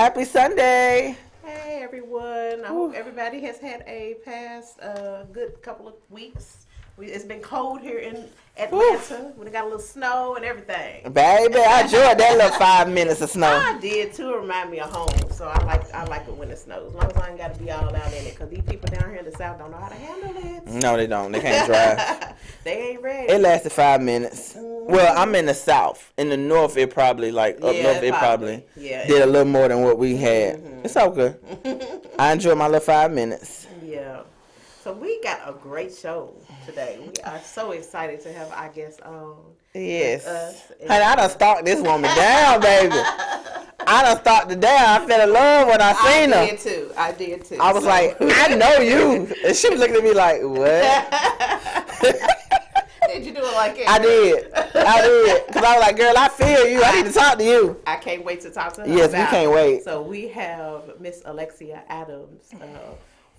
Happy Sunday. Hey everyone. I hope everybody has had a past good couple of weeks. It's been cold here in Atlanta. We got a little snow and everything. Baby, I enjoyed that little 5 minutes of snow. I did too. It remind me of home. So I like it when it snows. As long as I ain't got to be all out in it. Because these people down here in the South don't know how to handle it. No, they don't. They can't drive. They ain't ready. It lasted 5 minutes. Well, I'm in the South. In the North, it probably, up north, it probably did a little more than what we had. It's all good. I enjoyed my little 5 minutes. Yeah. So we got a great show today. We are so excited to have our guests on. Yes. Honey, I done stalked this woman down, baby. I done stalked her down. I fell in love when I seen her. I did too. I was like, I know you. And she was looking at me like, what? Did you do it like it? I did. Because I was like, girl, I feel you. I need to talk to you. I can't wait to talk to her. Yes, we can't wait. So we have Miss Alexia Adams,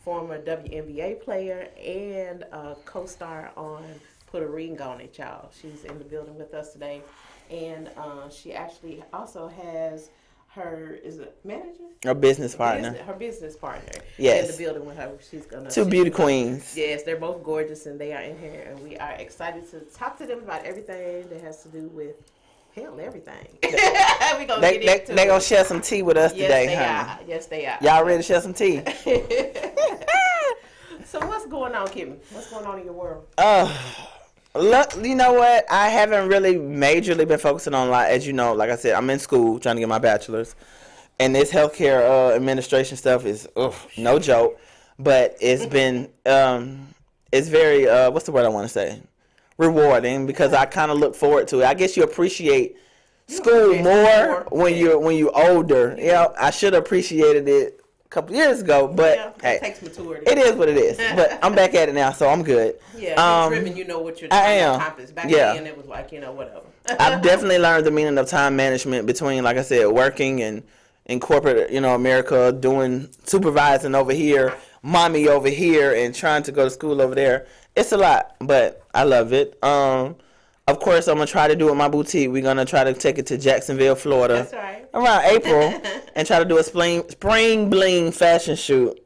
former WNBA player and co-star on Put a Ring on It, y'all. She's in the building with us today. And she actually also has her, is it manager? Her business partner. Her business partner. Yes. In the building with her. She's gonna. Two beauty queens. Yes, they're both gorgeous and they are in here. And we are excited to talk to them about everything that has to do with, hell, everything. We gonna get into it. They gonna share some tea with us today, honey. Yes, they are. Y'all ready to share some tea? So what's going on, Kim? What's going on in your world? Look, you know what? I haven't really majorly been focusing on, as you know, like I said, I'm in school trying to get my bachelor's. And this healthcare administration stuff is no joke. But it's been, it's very, what's the word I want to say? Rewarding, because I kind of look forward to it. I guess you appreciate school more when you're older. Yeah, I should have appreciated it couple years ago, but it takes maturity. It is what it is. But I'm back at it now, so I'm good. Yeah, you're driven, you know what you're trying to accomplish. Back then, it was like, whatever. I've definitely learned the meaning of time management between, like I said, working and in corporate, America, doing supervising over here, mommy over here, and trying to go to school over there. It's a lot, but I love it. Of course, I'm going to try to do it in my boutique. We're going to try to take it to Jacksonville, Florida. That's right. Around April and try to do a spring bling fashion shoot.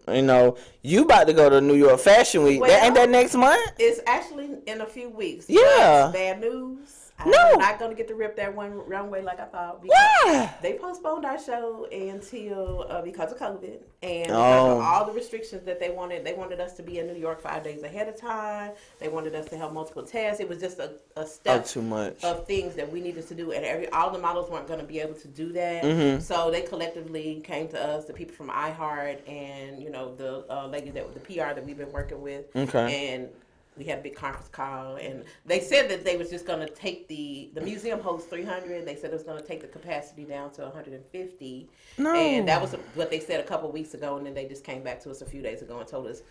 You about to go to New York Fashion Week. Well, ain't that next month? It's actually in a few weeks. Yeah. Bad news. No. I'm not going to get to rip that one runway like I thought. Why? They postponed our show until, because of COVID. And because of all the restrictions that they wanted us to be in New York 5 days ahead of time. They wanted us to have multiple tests. It was just a step too much of things that we needed to do. And all the models weren't going to be able to do that. So they collectively came to us, the people from iHeart and, the lady the PR that we've been working with. Okay. And we had a big conference call, and they said that they was just going to take the museum hosts 300. They said it was going to take the capacity down to 150. No. And that was what they said a couple weeks ago, and then they just came back to us a few days ago and told us,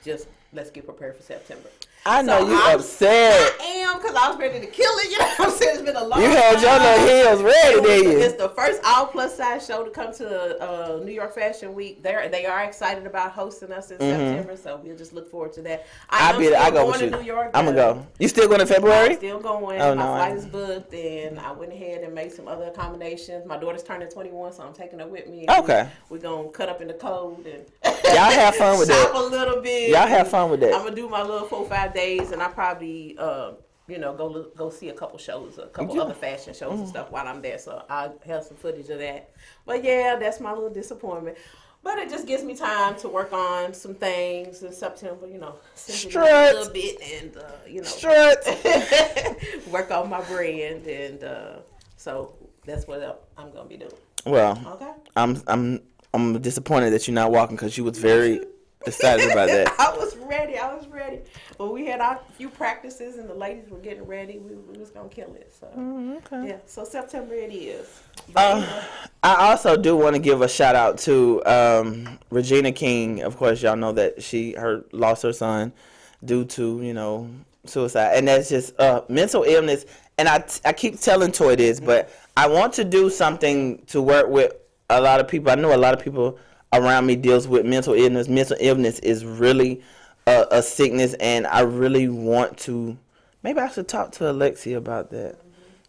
just let's get prepared for September. I know you upset. I am, because I was ready to kill it. You know what I'm saying? It's been a long time. You had your little heels ready, did you? It's the first all plus size show to come to New York Fashion Week. They are excited about hosting us in September, so we'll just look forward to that. I'm going to New York. I'm going to go. You still going in February? I'm still going. My flight is booked, and I went ahead and made some other accommodations. My daughter's turning 21, so I'm taking her with me. Okay. We're going to cut up in the cold and y'all have fun with shop that. a little bit. Y'all have fun with that. I'm going to do my little 4-5 days, and I probably go see a couple shows, a couple other fashion shows and stuff while I'm there. So I'll have some footage of that. But yeah, that's my little disappointment. But it just gives me time to work on some things in September, strut a little bit and strut. work on my brand, and so that's what I'm gonna be doing. Well, okay. I'm disappointed that you're not walking, because you was very excited about that. I was ready. Well, we had our few practices, and the ladies were getting ready. We was gonna kill it. So okay. Yeah. So September it is. I also do want to give a shout out to Regina King. Of course, y'all know that she lost her son due to suicide, and that's just mental illness. And I keep telling Toy this, but I want to do something to work with a lot of people. I know a lot of people around me deals with mental illness. Mental illness is really a sickness, and I really want to. Maybe I should talk to Alexia about that.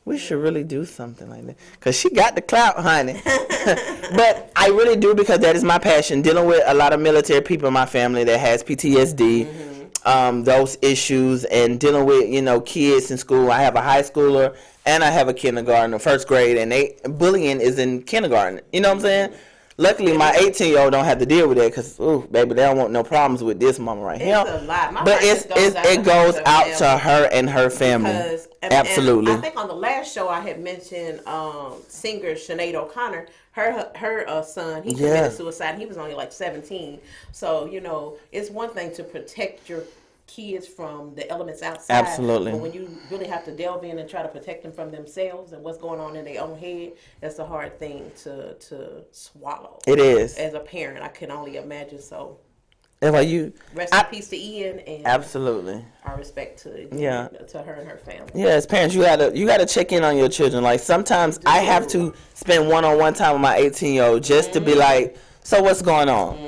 We should really do something like that. Because she got the clout, honey. But I really do, because that is my passion. Dealing with a lot of military people in my family that has PTSD, those issues, and dealing with, kids in school. I have a high schooler and I have a kindergartner, first grade, and bullying is in kindergarten. You know what I'm saying? Luckily, my 18-year-old don't have to deal with that, because, ooh, baby, they don't want no problems with this mama right here. It's a lot. But it goes out to her and her family. Absolutely. And I think on the last show I had mentioned singer Sinead O'Connor. Her son, he committed suicide. He was only like 17. So, it's one thing to protect your kids from the elements outside. Absolutely. But when you really have to delve in and try to protect them from themselves and what's going on in their own head, that's a hard thing to swallow. It is. As a parent, I can only imagine. So rest in peace to Ian, and absolutely our respect to her and her family. Yeah, as parents, you gotta check in on your children. Like, sometimes I have to spend one-on-one time with my 18-year-old just to be like, so what's going on?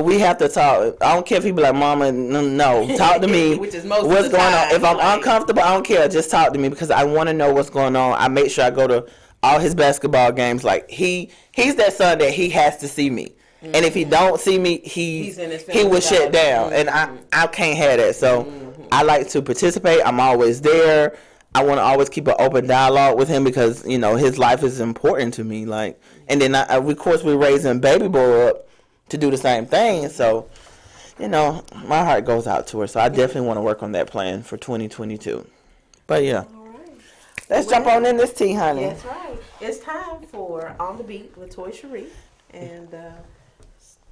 We have to talk. I don't care if he be like, Mama, no, talk to me. Which is most what's of the going time, on? If I'm uncomfortable, I don't care. Just talk to me, because I want to know what's going on. I make sure I go to all his basketball games. Like, he's that son that he has to see me. And if he don't see me, he will shut down. And I can't have that. So I like to participate. I'm always there. I want to always keep an open dialogue with him, because, his life is important to me. Like, and then of course we're raising baby boy up to do the same thing. So, my heart goes out to her. So I definitely want to work on that plan for 2022. But yeah. All right. Let's jump on in this tea, honey. That's right. It's time for On the Beat with Toy Cherie. And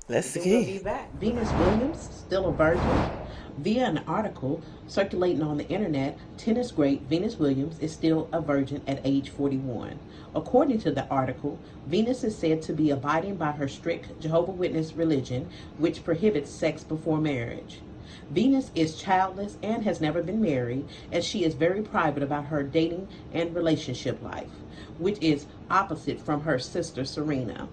let's see. We'll be back. Venus Williams, still a virgin? Via an article circulating on the internet, tennis great Venus Williams is still a virgin at age 41. According to the article, Venus is said to be abiding by her strict Jehovah's Witness religion, which prohibits sex before marriage. Venus is childless and has never been married, and she is very private about her dating and relationship life, which is opposite from her sister Serena.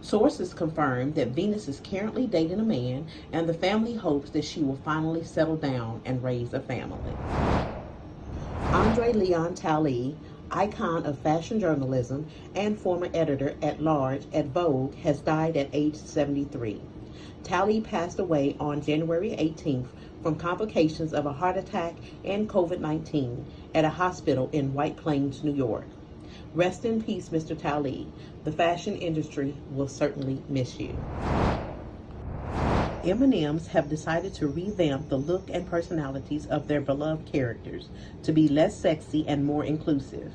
Sources confirm that Venus is currently dating a man, and the family hopes that she will finally settle down and raise a family. Andre Leon Talley, icon of fashion journalism and former editor-at-large at Vogue, has died at age 73. Talley passed away on January 18th from complications of a heart attack and COVID-19 at a hospital in White Plains, New York. Rest in peace, Mr. Talley. The fashion industry will certainly miss you. M&M's have decided to revamp the look and personalities of their beloved characters to be less sexy and more inclusive.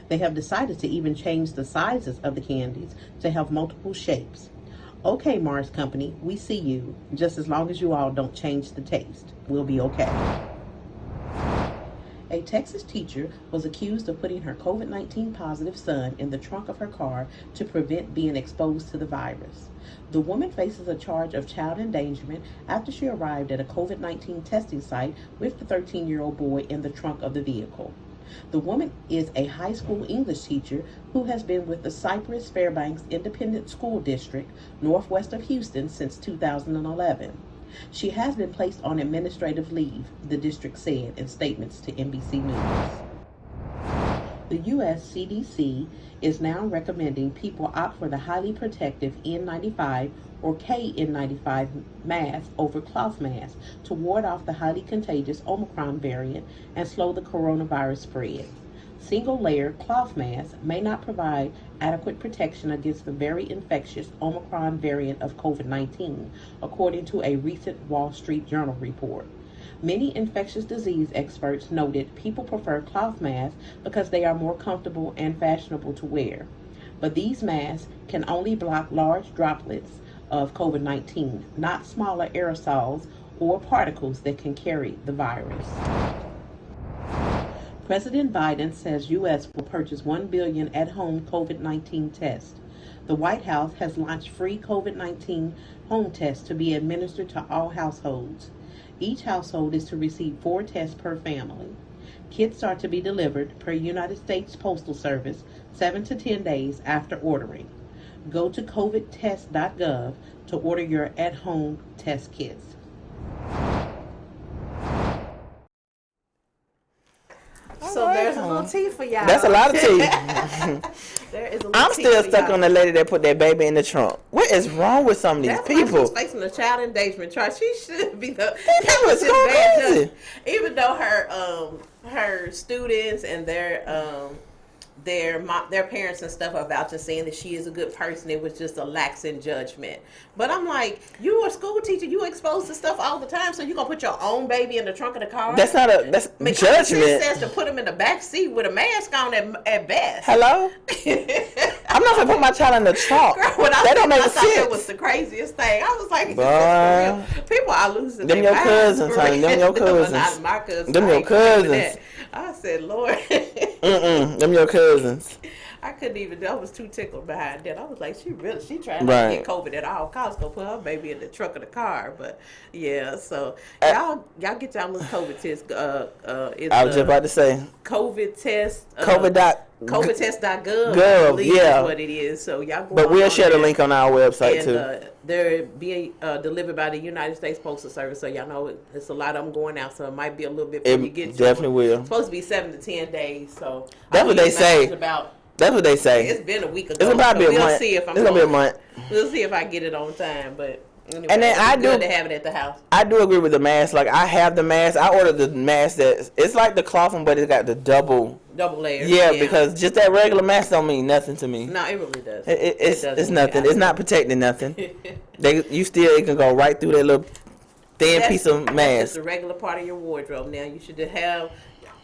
They have decided to even change the sizes of the candies to have multiple shapes. Okay, Mars Company, we see you, just as long as you all don't change the taste. We'll be okay. A Texas teacher was accused of putting her COVID-19 positive son in the trunk of her car to prevent being exposed to the virus. The woman faces a charge of child endangerment after she arrived at a COVID-19 testing site with the 13-year-old boy in the trunk of the vehicle. The woman is a high school English teacher who has been with the Cypress Fairbanks Independent School District, northwest of Houston, since 2011. She has been placed on administrative leave, the district said in statements to NBC News. The U.S. CDC is now recommending people opt for the highly protective N95 or KN95 mask over cloth masks to ward off the highly contagious Omicron variant and slow the coronavirus spread. Single-layer cloth masks may not provide adequate protection against the very infectious Omicron variant of COVID-19, according to a recent Wall Street Journal report. Many infectious disease experts noted people prefer cloth masks because they are more comfortable and fashionable to wear. But these masks can only block large droplets of COVID-19, not smaller aerosols or particles that can carry the virus. President Biden says U.S. will purchase 1 billion at-home COVID-19 tests. The White House has launched free COVID-19 home tests to be administered to all households. Each household is to receive 4 tests per family. Kits are to be delivered per United States Postal Service 7 to 10 days after ordering. Go to covidtest.gov to order your at-home test kits. So there's a little tea for y'all. That's a lot of tea. There is a little I'm tea still for stuck y'all. on the lady that put that baby in the trunk. What is wrong with some of these That's why people? she's facing a child endangerment charge. She should be the. That was just so bad crazy. judge. Even though her students and their parents and stuff are vouching, saying that she is a good person. It was just a lax in judgment. But I'm like, you a school teacher, you exposed to stuff all the time, so you gonna put your own baby in the trunk of the car? That's not a that's I mean, common sense judgment. says to put him in the back seat with a mask on at best. Hello? I'm not gonna put my child in the trunk. Girl, when I That don't said make I thought that was sense. the craziest thing. I was like, is Boy. this for real? People are losing Them their your minds cousins, for honey. Them real. your No, cousins. not my cousins. Them I your ain't fucking with cousins. that. I said, Lord. Them your cousins. I couldn't even. I was too tickled behind that. I was like, she trying Right. to get COVID at all costs. Gonna put her baby in the trunk of the car. But yeah, so y'all get y'all little COVID test. It's I was just about to say COVID test. Gov, COVIDtest.gov. I believe yeah. is what it is. So y'all go. But we'll on share the there. link on our website And too. they're being delivered by the United States Postal Service, so y'all know it's a lot of them going out, so it might be a little bit before you get It to definitely it. will. It's supposed to be 7 to 10 days, so That's what they say. About, That's what they say. it's been a week ago. It's gonna probably so be a we'll month. see if I'm It's gonna be a month. We'll see if I get it on time, but anyway, And then I it's good do- to have it at the house. I do agree with the mask. Like I have the mask. I ordered the mask that it's like the cloth one, but it's got the double. Double layer. Yeah, because just that regular mask don't mean nothing to me. No, it really does. It's doesn't nothing. really. It's not protecting nothing. It can go right through that little thin piece of That's mask. just a regular part of your wardrobe. Now you should have.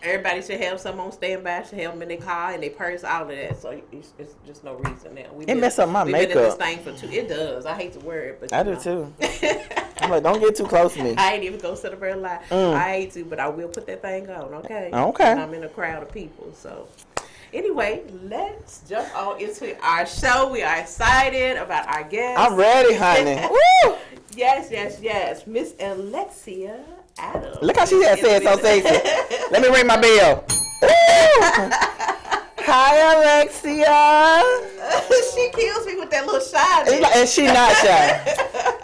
Everybody should have some on standby. Should have them in their car and their purse, all of that. So it's just no reason now. It mess up my we've been in makeup. this thing for it does. I hate to wear it, but I do too. I'm like, don't get too close to me. I ain't even gonna sit up here and lie. I hate to, but I will put that thing on. Okay. Okay. And I'm in a crowd of people, so. Anyway, let's jump on into our show. We are excited about our guest. I'm ready, honey. Woo! Yes. Miss Alexia Adams. Look how she had said so sexy. Let me ring my bell. Woo! Hi, Alexia. She kills me with that little shyness. And she not shy.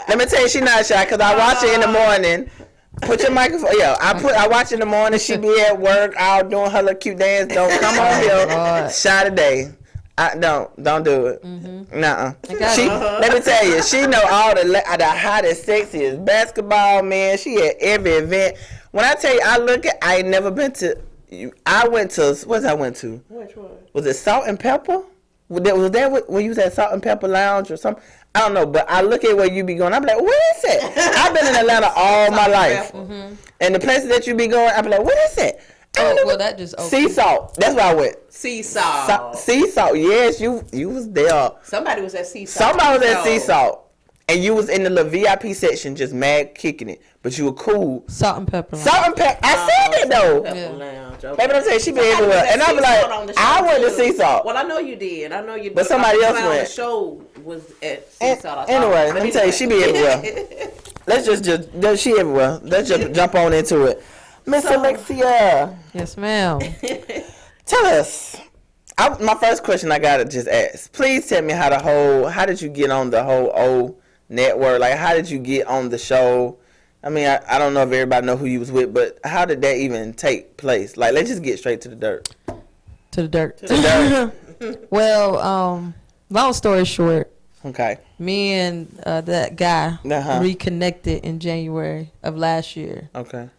Let me tell you, she not shy because I watch her in the morning. Put your microphone. Yeah, I watch in the morning. She be at work, out doing her little cute dance. Don't come on here. Shy today. Don't do it. Nuh-uh. Let me tell you, she know all the hottest, sexiest basketball, man. She at every event. When I tell you, I ain't never been to. I went to. What I went to? Which one? Was it Salt and Pepper? Was that when you was at Salt and Pepper Lounge or something? I don't know, but I look at where you be going. I be like, where is it? I've been in Atlanta all my life, and the places that you be going, I be like, what is it? That just opened. Sea Salt. That's where I went. Sea Salt. Sea Salt. Yes, you was there. Somebody was at Sea Salt. Somebody was at Sea Salt, and you was in the little VIP section, just mad kicking it. But you were cool. Salt and pepper. Salt and Pepper. I said it though. Pepper Lounge. Okay. Baby, I'm saying she be Somebody everywhere, was at and I be Sea Salt on the like, show, I went to too. Sea Salt. Well, I know you did. I know you did. But somebody else on went. the show was at Sea Salt. I thought. Anyway, But let me tell you, she be everywhere. Let's just she everywhere. Let's just jump on into it. Miss Alexia, Yes, ma'am. tell us. My first question I gotta just ask. Please tell me how did you get on the whole O network? Like, how did you get on the show? I mean, I don't know if everybody know who you was with, but how did that even take place? Like, let's just get straight to the dirt. To the dirt. To the dirt. Well, long story short, Okay. me and that guy Uh-huh. reconnected in January of last year. Okay.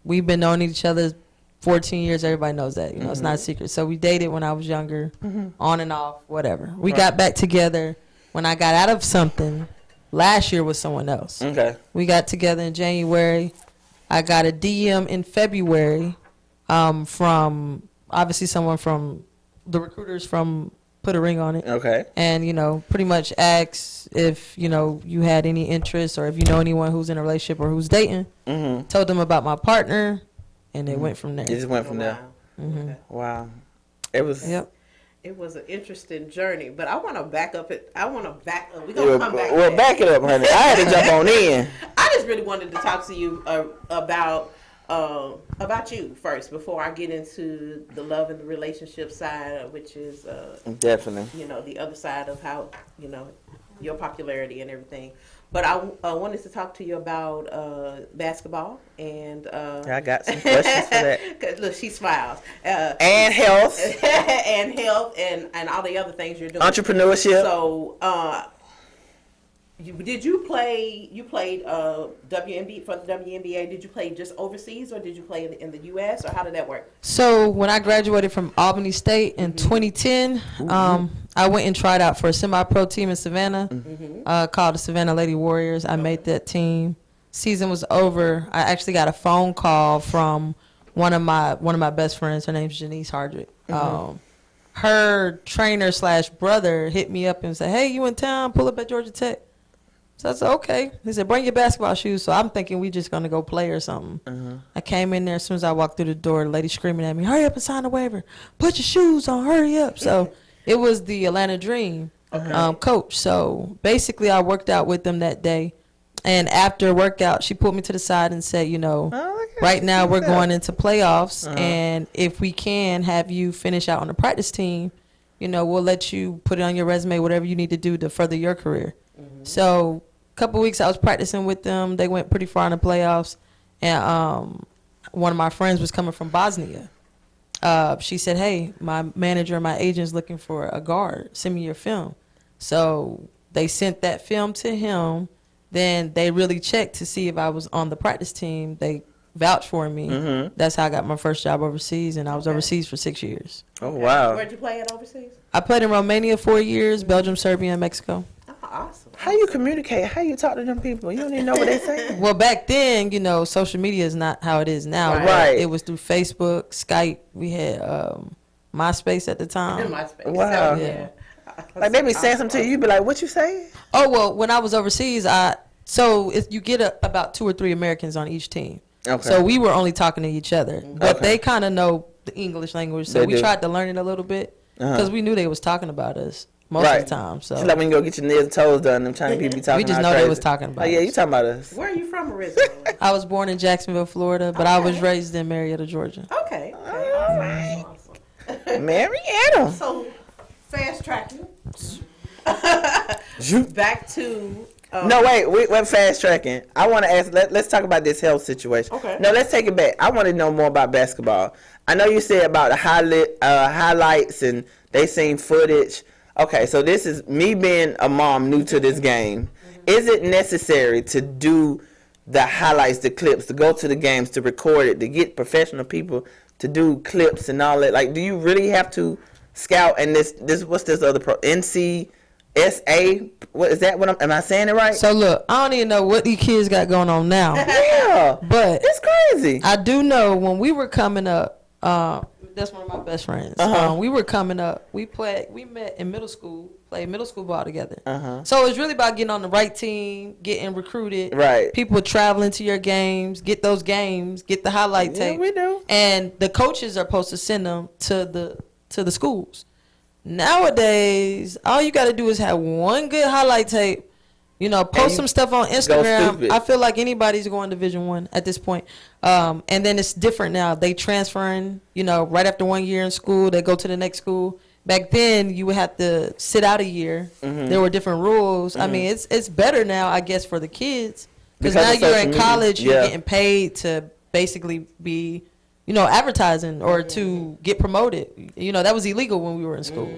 We've been knowing each other 14 years. Everybody knows that. You know, it's not a secret. So we dated when I was younger, on and off, whatever. We got back together when I got out of something last year with someone else. Okay. We got together in January. I got a DM in February from obviously someone from the recruiters from Put a Ring on It. Okay. And, you know, pretty much asked if, you know, you had any interest or if you know anyone who's in a relationship or who's dating. Told them about my partner, and they went from there. It just went from there. Okay. Wow. It was. Yep. It was an interesting journey, but I want to back up it. We're gonna come back. Well, to that. back it up, honey. I had to jump on in. I just really wanted to talk to you about you first before I get into the love and the relationship side, which is Definitely. you know, the other side of how, you know, your popularity and everything. But I wanted to talk to you about basketball and. I got some questions for that. 'Cause look, she smiles. And health, and health, and all the other things you're doing. entrepreneurship. So, did you play? You played WNBA for the WNBA. Did you play just overseas, or did you play in the U.S., or how did that work? So when I graduated from Albany State in 2010, I went and tried out for a semi-pro team in Savannah called the Savannah Lady Warriors. I made that team. Season was over. I actually got a phone call from one of my best friends. Her name's Janice Hardrick. Her trainer / brother hit me up and said, "Hey, you in town? Pull up at Georgia Tech." So I said, okay. He said, bring your basketball shoes. So I'm thinking we just going to go play or something. I came in there. As soon as I walked through the door, the lady screaming at me, hurry up and sign the waiver. Put your shoes on. Hurry up. So it was the Atlanta Dream coach. So basically I worked out with them that day. And after workout, she pulled me to the side and said, right now we're going into playoffs. And if we can have you finish out on the practice team, we'll let you put it on your resume, whatever you need to do to further your career. So couple weeks I was practicing with them. They went pretty far in the playoffs, and one of my friends was coming from Bosnia. She said, hey, my manager, my agent's looking for a guard. Send me your film. So they sent that film to him. Then they really checked to see if I was on the practice team. They vouched for me. That's how I got my first job overseas, and I was overseas for 6 years. Oh, wow. Where'd you play at overseas? I played in Romania 4 years, Belgium, Serbia, and Mexico. Awesome. How you communicate? How you talk to them people? You don't even know what they saying. Well, back then, social media is not how it is now. Right. It was through Facebook, Skype. We had MySpace at the time. MySpace. Wow. Yeah. Like they be saying something to you, you be like, what you saying? Oh, well, when I was overseas, you get about 2 or 3 Americans on each team. Okay. So we were only talking to each other. But they kind of know the English language, so They we do. tried to learn it a little bit because we knew they was talking about us most of the time. So It's like when you go get your nails and toes done, them Chinese people be talking we just all know crazy. they was talking about Oh, yeah, us. you talking about us. Where are you from originally? I was born in Jacksonville, Florida, but I was raised in Marietta, Georgia. Okay. All right. Awesome. Mary Adams. So, fast tracking. Back to. No, wait, we went fast tracking. I want to ask, let's talk about this health situation. Okay. No, let's take it back. I want to know more about basketball. I know you said about the highlights and they seen footage. Okay, so this is me being a mom new to this game. Is it necessary to do the highlights, the clips, to go to the games, to record it, to get professional people to do clips and all that? Like, do you really have to scout? And this what's this other NCSA? What is that? Am I saying it right? So look, I don't even know what these kids got going on now. Yeah, But it's crazy. I do know when we were coming up, that's one of my best friends. We were coming up. We met in middle school, played middle school ball together. So it's really about getting on the right team, getting recruited. Right. People traveling to your games, get those games, get the highlight Yeah, tape. we do. And the coaches are supposed to send them to the schools. Nowadays, all you got to do is have one good highlight tape. Post some stuff on Instagram. stupid. I feel like anybody's going Division I at this point. And then it's different now. They transferring, right after 1 year in school, they go to the next school. Back then, you would have to sit out a year. There were different rules. I mean, it's better now, I guess, for the kids. Because now of you're social in media. college, you're Yeah. getting paid to basically be, advertising or to get promoted. That was illegal when we were in school.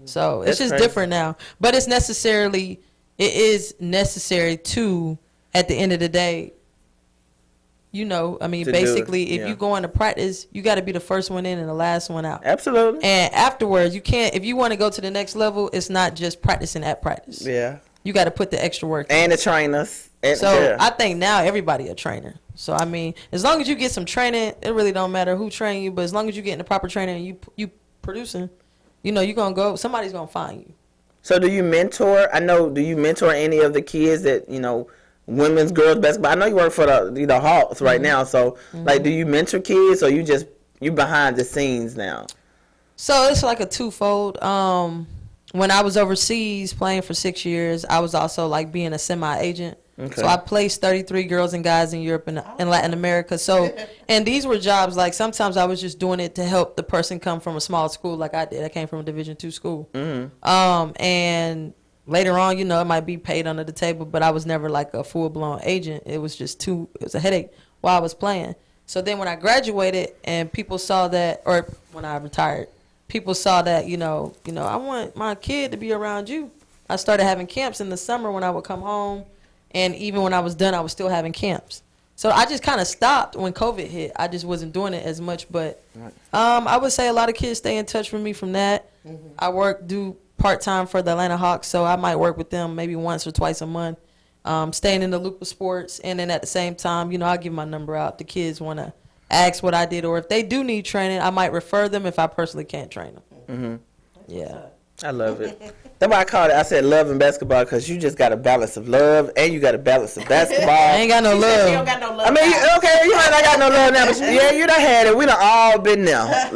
So it's That's just crazy. different now. But it is necessary to, at the end of the day, To do it, basically, if yeah. you go into practice, you got to be the first one in and the last one out. Absolutely. And afterwards, you can't, if you want to go to the next level, it's not just practicing at practice. Yeah. You got to put the extra work in. And the trainers. And, So yeah. I think now everybody a trainer. So, as long as you get some training, it really don't matter who train you, but as long as you get in the proper training and you producing, you're going to go, somebody's going to find you. So do you mentor? Do you mentor any of the kids that, women's, girls basketball? I know you work for the Hawks right now. So, like, do you mentor kids or you behind the scenes now? So it's like a twofold. When I was overseas playing for 6 years, I was also like being a semi-agent. Okay. So I placed 33 girls and guys in Europe and Latin America. So, and these were jobs like sometimes I was just doing it to help the person come from a small school like I did. I came from a Division II school. And later on, you know, it might be paid under the table, but I was never like a full-blown agent. It was just it was a headache while I was playing. So then when I graduated and people saw that, or when I retired, people saw that, you know, I want my kid to be around you. I started having camps in the summer when I would come home, and even when I was done, I was still having camps. So I just kind of stopped when COVID hit. I just wasn't doing it as much, but I would say a lot of kids stay in touch with me from that. I do part-time for the Atlanta Hawks, so I might work with them maybe once or twice a month, staying in the loop of sports. And then at the same time, you know, I'll give my number out. The kids want to ask what I did, or if they do need training, I might refer them if I personally can't train them. Yeah. I love it. That's why I said love and basketball, because you just got a balance of love and you got a balance of basketball. I ain't got no She love. don't got no love. I mean, okay, you might not got no love now, but yeah, you done had it. We done all been there.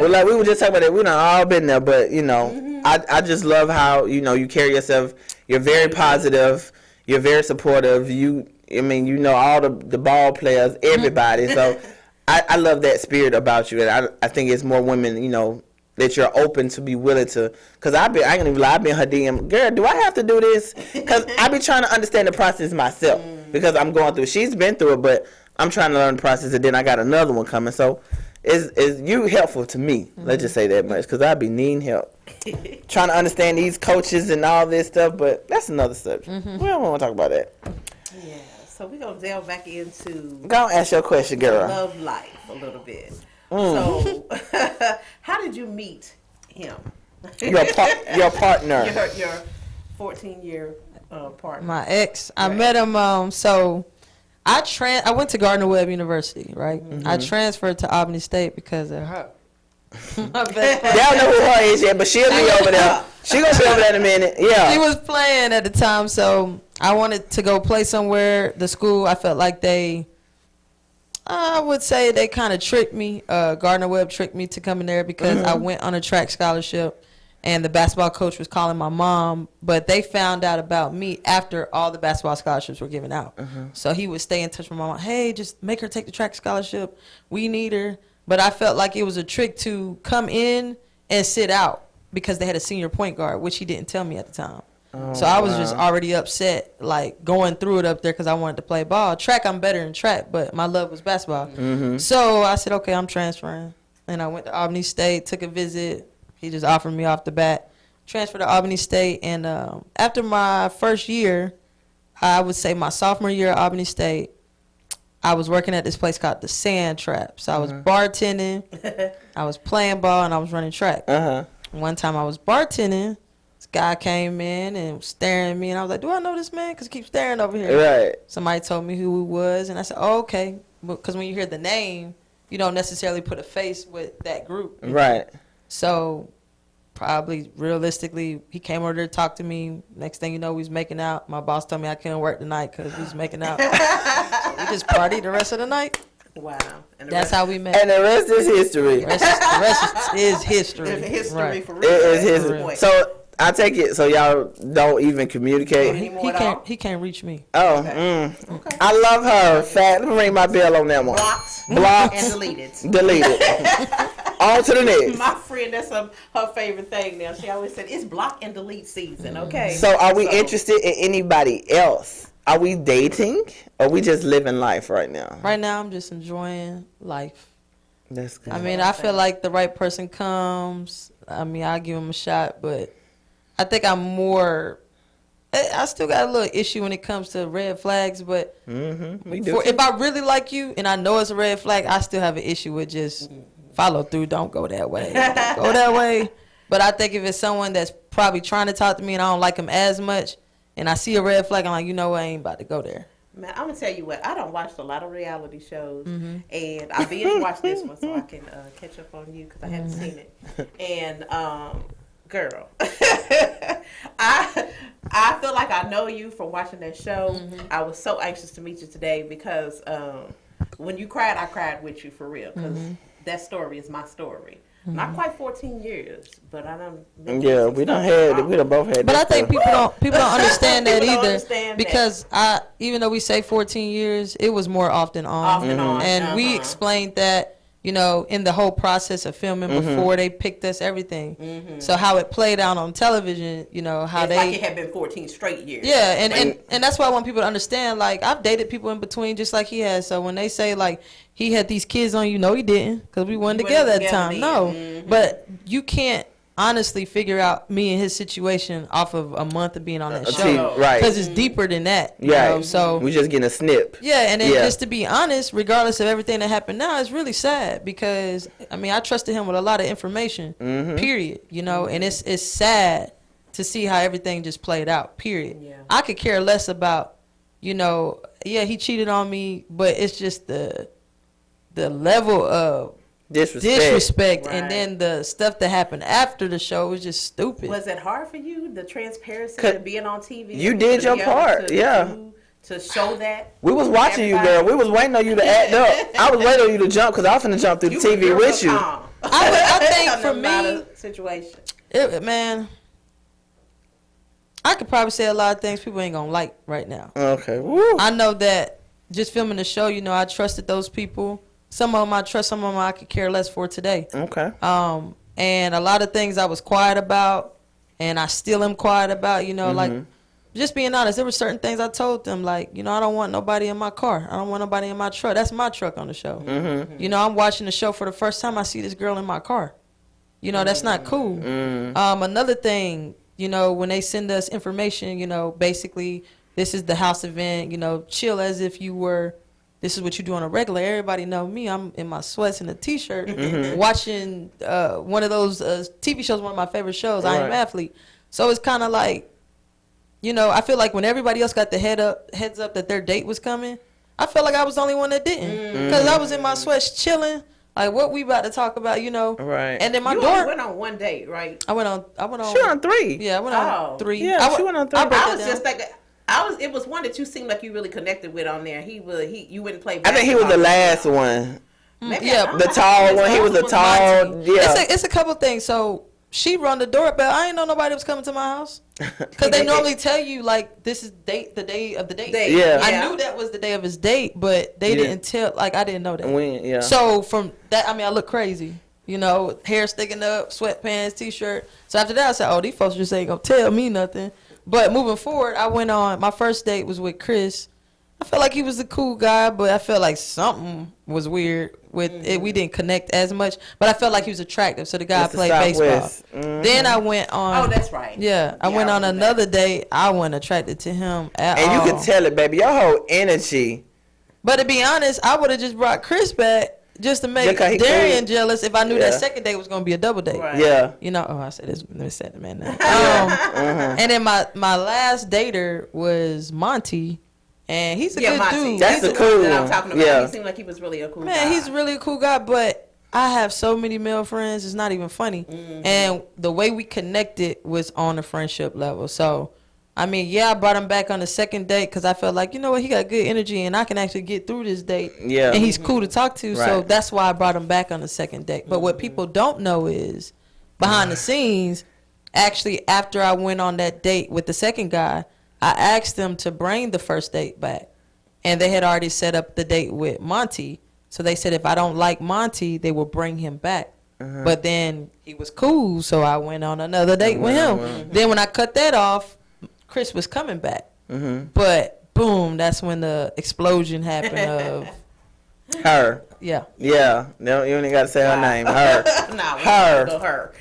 Well, like we were just talking about it, we done all been there. But you know, I just love how, you know, you carry yourself. You're very positive. You're very supportive. I mean, you know all the ball players, everybody. So I love that spirit about you, and I think it's more women, you know, that you're open to be willing to, because I ain't gonna even lie, I've been her DM, girl, do I have to do this? Because I be trying to understand the process myself, because I'm going through it. She's been through it, but I'm trying to learn the process, and then I got another one coming. So is you helpful to me, let's just say that much, because I be needing help. Trying to understand these coaches and all this stuff, but that's another subject. We don't want to talk about that. Yeah, so we're going to delve back into Go on, ask your question, girl. love life a little bit. So, how did you meet him? Your partner. Your 14-year partner. My ex, I met him. So I went to Gardner Webb University, right? I transferred to Albany State because of her. My best friend. They don't know who her is yet, but she'll be over there. She gonna be over there in a minute. Yeah. She was playing at the time, so I wanted to go play somewhere. The school, I felt like I would say they kind of tricked me. Gardner Webb tricked me to come in there because I went on a track scholarship, and the basketball coach was calling my mom, but they found out about me after all the basketball scholarships were given out. So he would stay in touch with my mom. Hey, just make her take the track scholarship. We need her. But I felt like it was a trick to come in and sit out because they had a senior point guard, which he didn't tell me at the time. So I was just already upset, like going through it up there because I wanted to play ball. Track, I'm better in track, but my love was basketball. So I said, okay, I'm transferring. And I went to Albany State, took a visit. He just offered me off the bat. Transferred to Albany State. And after my first year, I would say my sophomore year at Albany State, I was working at this place called the Sand Trap. So I was bartending, I was playing ball, and I was running track. One time I was bartending. This guy came in and was staring at me, and I was like, do I know this man? Because he keeps staring over here. Right. Somebody told me who he was, and I said, oh, okay. Because when you hear the name, you don't necessarily put a face with that group. Right. So probably realistically, he came over there to talk to me. Next thing you know, we was making out. My boss told me I couldn't work tonight because we was making out. So we just partied the rest of the night. Wow. And That's how we met. And the rest is history. The rest is history. History Right. for real. It is For history. real. So I take it, so y'all don't even communicate. He can't reach me. Oh, Okay. I love her. Fat. Let me ring my bell on that one. Blocked. And deleted. Deleted. On to the next. My friend, that's her favorite thing now. She always said, it's block and delete season, okay? So are we interested in anybody else? Are we dating? Or we just living life right now? Right now, I'm just enjoying life. That's good. I mean, I feel like the right person comes. I mean, I'll give him a shot, but I think I'm more. I still got a little issue when it comes to red flags, but if I really like you and I know it's a red flag, I still have an issue with just follow through. Don't go that way. Don't go that way. But I think if it's someone that's probably trying to talk to me and I don't like him as much, and I see a red flag, I'm like, you know what, I ain't about to go there. Man, I'm gonna tell you what. I don't watch a lot of reality shows, and I binge watched this one so I can catch up on you because I hadn't seen it. And girl, I feel like I know you from watching that show. I was so anxious to meet you today because when you cried, I cried with you for real because that story is my story. Not quite 14 years, but I don't. Yeah, we done both had. But I think people don't understand that People don't either understand because even though we say 14 years, it was more often on. Off and on. And we explained that, you know, in the whole process of filming before they picked us, everything. So how it played out on television, you know, how It's they like it had been 14 straight years. yeah, and that's why I want people to understand, like, I've dated people in between just like he has. So when they say, like, he had these kids on you, no, he didn't, because we weren't together at the time. No, but you can't honestly figure out me and his situation off of a month of being on that show. Right. Because it's deeper than that. You Yeah. know? So we just getting a snip. yeah, and then just to be honest, regardless of everything that happened now, it's really sad because, I mean, I trusted him with a lot of information, period, you know, and it's sad to see how everything just played out, period. Yeah. I could care less about, you know, yeah, he cheated on me, but it's just the level of disrespect Right. and then the stuff that happened after the show was just stupid. Was it hard for you, the transparency of being on TV? You did your part, to show that. We was watching you, girl. We was waiting on you to act up. I was waiting on you to jump because I was finna jump through the TV with you. I think for me, situation. Man, I could probably say a lot of things people ain't gonna like right now. Okay. Woo. I know that just filming the show, you know, I trusted those people. Some of them I trust, some of them I could care less for today. Okay. And a lot of things I was quiet about, and I still am quiet about, you know, like, just being honest, there were certain things I told them, like, you know, I don't want nobody in my car. I don't want nobody in my truck. That's my truck on the show. You know, I'm watching the show for the first time. I see this girl in my car. You know, that's not cool. Another thing, you know, when they send us information, you know, basically, this is the house event, you know, chill as if you were, this is what you do on a regular. Everybody know me. I'm in my sweats and a T-shirt watching one of those TV shows, one of my favorite shows, I Am Athlete. So it's kind of like, you know, I feel like when everybody else got the heads up that their date was coming, I felt like I was the only one that didn't. Because I was in my sweats chilling. Like, what we about to talk about, you know? Right. And then my you daughter went on one date, right? I went on. She on 3. Yeah, I went on 3. Yeah, she went on 3. I was just like, it was one that you seemed like you really connected with on there. You wouldn't play. I think he was the last one. Maybe The tall one. He was the tall. Yeah. It's a couple things. So she rung the doorbell. I didn't know nobody was coming to my house because they normally tell you like this is the day of the date. Yeah. I knew that was the day of his date, but they didn't tell. Like I didn't know that. So from that, I mean, I look crazy. You know, hair sticking up, sweatpants, T-shirt. So after that, I said, "Oh, these folks just ain't gonna tell me nothing." But moving forward, I went on, my first date was with Chris. I felt like he was a cool guy, but I felt like something was weird with it. We didn't connect as much, but I felt like he was attractive. So the guy played baseball. Then I went on. Oh, that's right. Yeah, I went on another date. I wasn't attracted to him at all. And you could tell it, baby. Your whole energy. But to be honest, I would have just brought Chris back just to make Darian jealous if I knew that second date was going to be a double date. Right. Yeah. You know, I said this. Let me say the man now. And then my last dater was Monty, and he's a good Monty. dude. That's He's the cool that I'm one. talking about. Yeah. He seemed like he was really a cool guy. Man, he's really a cool guy, but I have so many male friends, it's not even funny. And the way we connected was on a friendship level. So, I mean, yeah, I brought him back on the second date because I felt like, you know what, he got good energy and I can actually get through this date. Yeah. And he's cool to talk to. So Right. that's why I brought him back on the second date. But what people don't know is behind the scenes, actually, after I went on that date with the second guy, I asked them to bring the first date back. And they had already set up the date with Monty. So they said if I don't like Monty, they will bring him back. But then he was cool, so I went on another date with him. Then when I cut that off, Chris was coming back. But boom, that's when the explosion happened of Her. yeah. Yeah. No, you ain't got to say her name. Her. No, Her.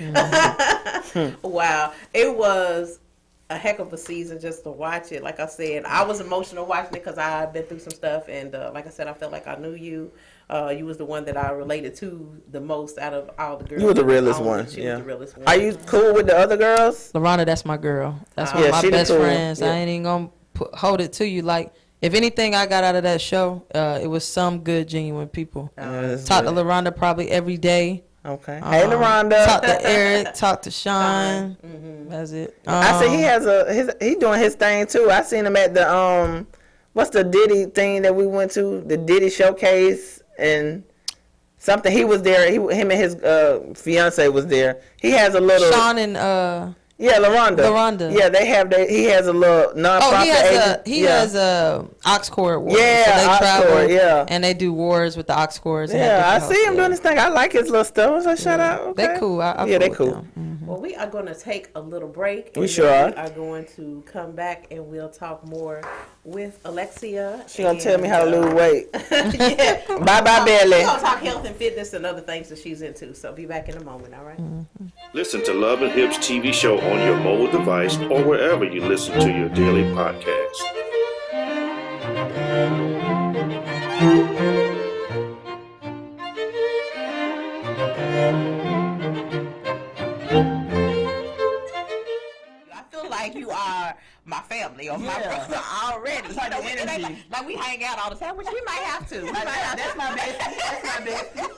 her. Wow. It was a heck of a season just to watch it. Like I said, I was emotional watching it because I've been through some stuff. And like I said, I felt like I knew you. You was the one that I related to the most out of all the girls. You were the realest one. She Yeah. was the realest one. Are you cool with the other girls? LaRonda, that's my girl. That's one Yeah, of my she the best cool one. friends. Yeah. I ain't even gonna hold it to you. Like, if anything I got out of that show, it was some good, genuine people. Talk to LaRonda probably every day. Okay. Hey, LaRonda. Talk to Eric. Talk to Sean. That's it. I see he doing his thing too. I seen him at the what's the Diddy thing that we went to? The Diddy showcase and something. He was there. Him and his fiance was there. He has a little Sean and yeah, LaRonda. Yeah, they have. He has a little nonprofit. He has a aux cord. Yeah, so they aux travel. cord, word, yeah. And they do wars with the aux chords. and Yeah, I have different see him notes, doing this thing. I like his little stuff. So shout out. Okay. They cool. I Yeah, they fuck with cool. them. Well, we are going to take a little break. We and sure then are. We are going to come back and we'll talk more with Alexia. She gonna tell me how to lose weight. Yeah. Bye, belly. We're going to talk health and fitness and other things that she's into. So be back in a moment, all right? Listen to Love and Hips TV show on your mobile device or wherever you listen to your daily podcast. I feel like you are my family or my brother already. It's like the it ain't energy. like we hang out all the time, which we might have to. That's my bestie. That's my bestie.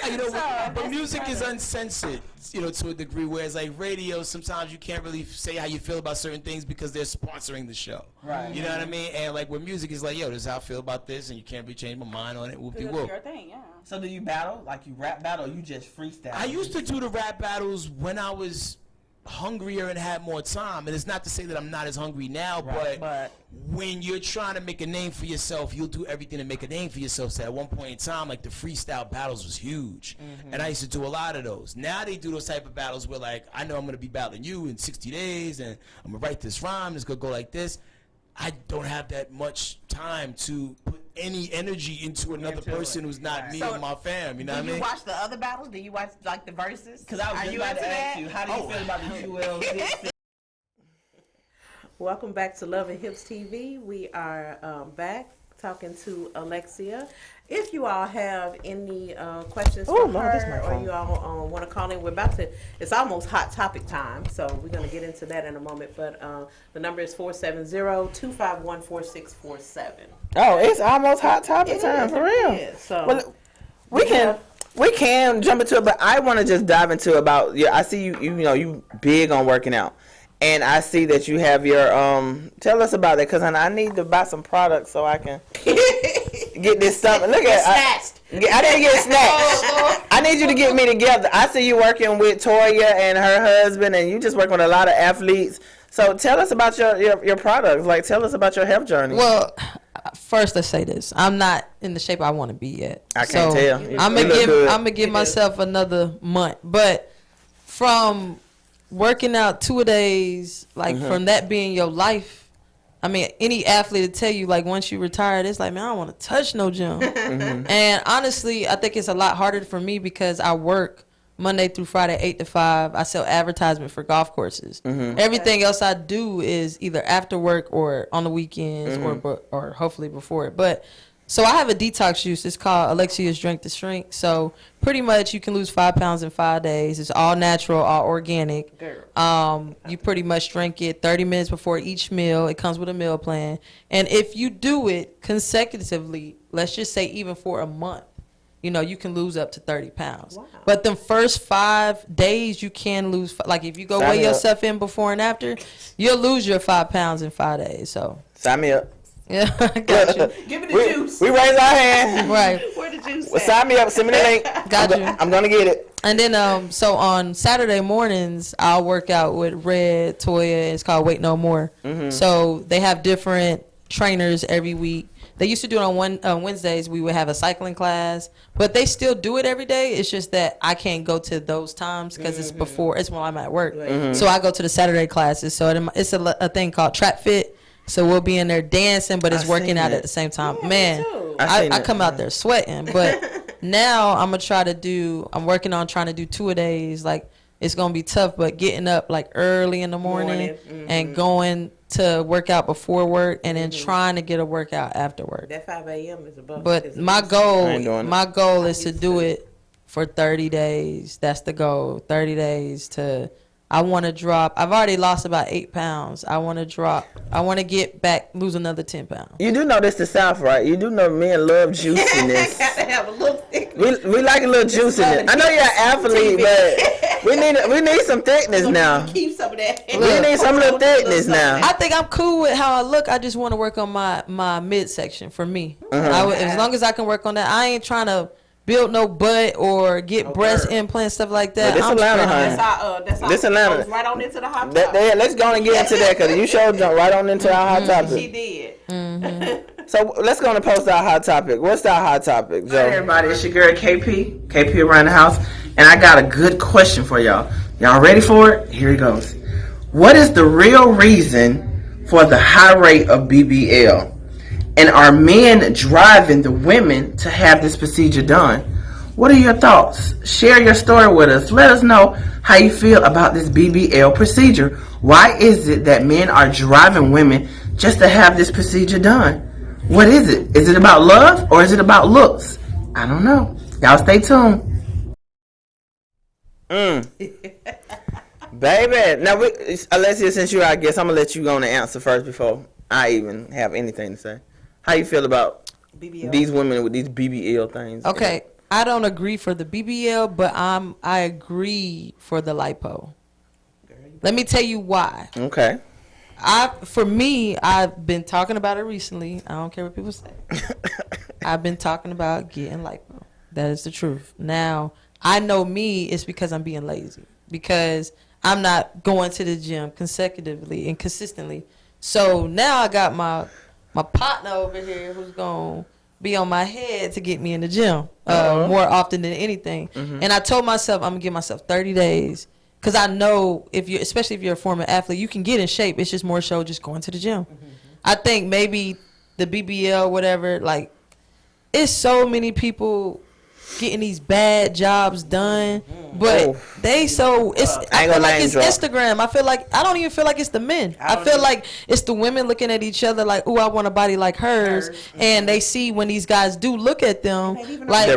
You know, but music is uncensored, you know, to a degree, whereas like radio, sometimes you can't really say how you feel about certain things because they're sponsoring the show. Right. You know what I mean? And like with music, it's like, yo, this is how I feel about this, and you can't really change my mind on it. Whoop-de-whoop. So do you battle? Like you rap battle or you just freestyle? I used to do the rap battles when I was hungrier and had more time, and it's not to say that I'm not as hungry now, but when you're trying to make a name for yourself, you'll do everything to make a name for yourself. So at one point in time, like the freestyle battles was huge, and I used to do a lot of those. Now they do those type of battles where like I know I'm gonna be battling you in 60 days, and I'm gonna write this rhyme, it's gonna go like this. I don't have that much time to put any energy into another person who's not me or my fam. You know what I Do mean? you watch the other battles? Do you watch like the verses? Because I was Are just you about into to ask that? you, how do you feel about the Jewel Dixon? Welcome back to Love and Hips TV. We are back talking to Alexia. If you all have any questions for her or you all want to call in, we're about to, it's almost hot topic time, so we're going to get into that in a moment. But the number is 470-251-4647. Oh, it's almost hot topic time for real. Yeah, so Well, we can jump into it, but I want to just dive into about. Yeah, I see you big on working out, and I see that you have your Tell us about it, because I need to buy some products so I can get this stuff. Look at snatched. I didn't get snatched. I need you to get me together. I see you working with Toya and her husband, and you just work with a lot of athletes. So tell us about your products. Like, tell us about your health journey. Well, first let's say this: I'm not in the shape I want to be yet. I can't tell. I'm gonna give myself another month. But from working out 2 days, like from that being your life, I mean, any athlete will tell you, like, once you retire, it's like, man, I don't want to touch no gym. And honestly, I think it's a lot harder for me because I work Monday through Friday, 8 to 5. I sell advertisement for golf courses. Everything else I do is either after work or on the weekends or hopefully before it. But so I have a detox juice. It's called Alexia's Drink to Shrink. So pretty much you can lose 5 pounds in 5 days. It's all natural, all organic. You pretty much drink it 30 minutes before each meal. It comes with a meal plan. And if you do it consecutively, let's just say even for a month, you can lose up to 30 pounds. Wow. But the first 5 days you can lose, like if you go weigh yourself in before and after, you'll lose your 5 pounds in 5 days. So Sign me up. yeah, I got you. Give me the juice. We raise our hand. Right. Where the juice Well, at? sign me up. Send me the link. Got you. I'm gonna get it. And then so on Saturday mornings I'll work out with Red, Toya. It's called Wait No More. So they have different trainers every week. They used to do it on Wednesdays. We would have a cycling class, but they still do it every day. It's just that I can't go to those times because it's when I'm at work. So I go to the Saturday classes. So it's a thing called Trap Fit. So we'll be in there dancing, but it's working out at the same time. Yeah, Man, me too. I come out there sweating. But now I'm working on trying to do 2 a days. Like, it's going to be tough, but getting up like early in the morning. And going to work out before work and then trying to get a workout after work. That 5 a.m. is above. But my goal is to used do to it for 30 days. That's the goal. 30 days to I want to drop. I've already lost about 8 pounds. I want to get back, lose another 10 pounds. You do know this the South, right? You do know men love juiciness. Gotta have a little thick. we like a little juiciness. I know you're an athlete, but we need some thickness now. Keep some of that. We need some little thickness now. I think I'm cool with how I look. I just want to work on my midsection for me. As long as I can work on that. I ain't trying to build no butt or get breast implants, stuff like that. But this Atlanta, honey. That's This Atlanta. goes right on into the hot topic. Let's go and get into that because you showed jump right on into our hot topic. She did. So let's go on and post our hot topic. What's our hot topic, Joe? Hey everybody, it's your girl KP around the house, and I got a good question for y'all. Y'all ready for it? Here it goes. What is the real reason for the high rate of BBL? And are men driving the women to have this procedure done? What are your thoughts? Share your story with us. Let us know how you feel about this BBL procedure. Why is it that men are driving women just to have this procedure done? What is it? Is it about love or is it about looks? I don't know. Y'all stay tuned. Baby. Now, Alexia, since you're our guest, I'm going to let you go on and answer first before I even have anything to say. How you feel about BBL? These women with these BBL things? Okay. I don't agree for the BBL, but I agree for the lipo. Let me tell you why. Okay. For me, I've been talking about it recently. I don't care what people say. I've been talking about getting lipo. That is the truth. Now, I know me, it's because I'm being lazy. Because I'm not going to the gym consecutively and consistently. So now I got my partner over here who's going to be on my head to get me in the gym more often than anything. And I told myself I'm going to give myself 30 days. Because I know, especially if you're a former athlete, you can get in shape. It's just more so just going to the gym. I think maybe the BBL, whatever, like, it's so many people getting these bad jobs done, but I feel like it's Instagram. I don't even feel like it's the men. I feel like it's the women looking at each other like, ooh, I want a body like hers. And they see when these guys do look at them, like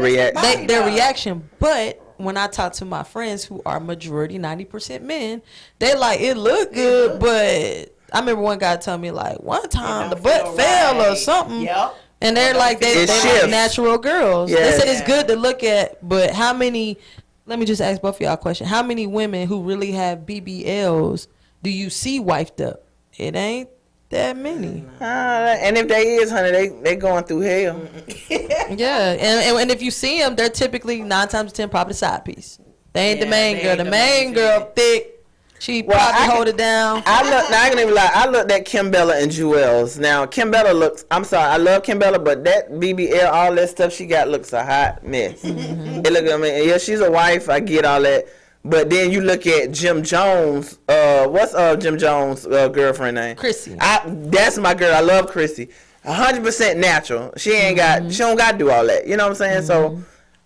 their reaction. But when I talk to my friends who are majority 90% men, they like, it look good, but I remember one guy told me like one time the butt fell or something. Yep. And they're like, they're like natural girls. Yes. They said it's good to look at, but how many, let me just ask both of y'all a question. How many women who really have BBLs do you see wifed up? It ain't that many. And if they is, honey, they going through hell. Yeah, and if you see them, they're typically 9 times out of 10 probably the side piece. They ain't the main girl. The main girl thick. She probably hold it down. I can even lie. I looked at Kimbella and Jewels. Now, Kimbella looks, I'm sorry, I love Kimbella, but that BBL, all that stuff she got looks a hot mess. It look, I mean, yeah, she's a wife. I get all that. But then you look at Jim Jones. What's Jim Jones' girlfriend name? Chrissy. That's my girl. I love Chrissy. 100% natural. She ain't got. She don't got to do all that. You know what I'm saying? So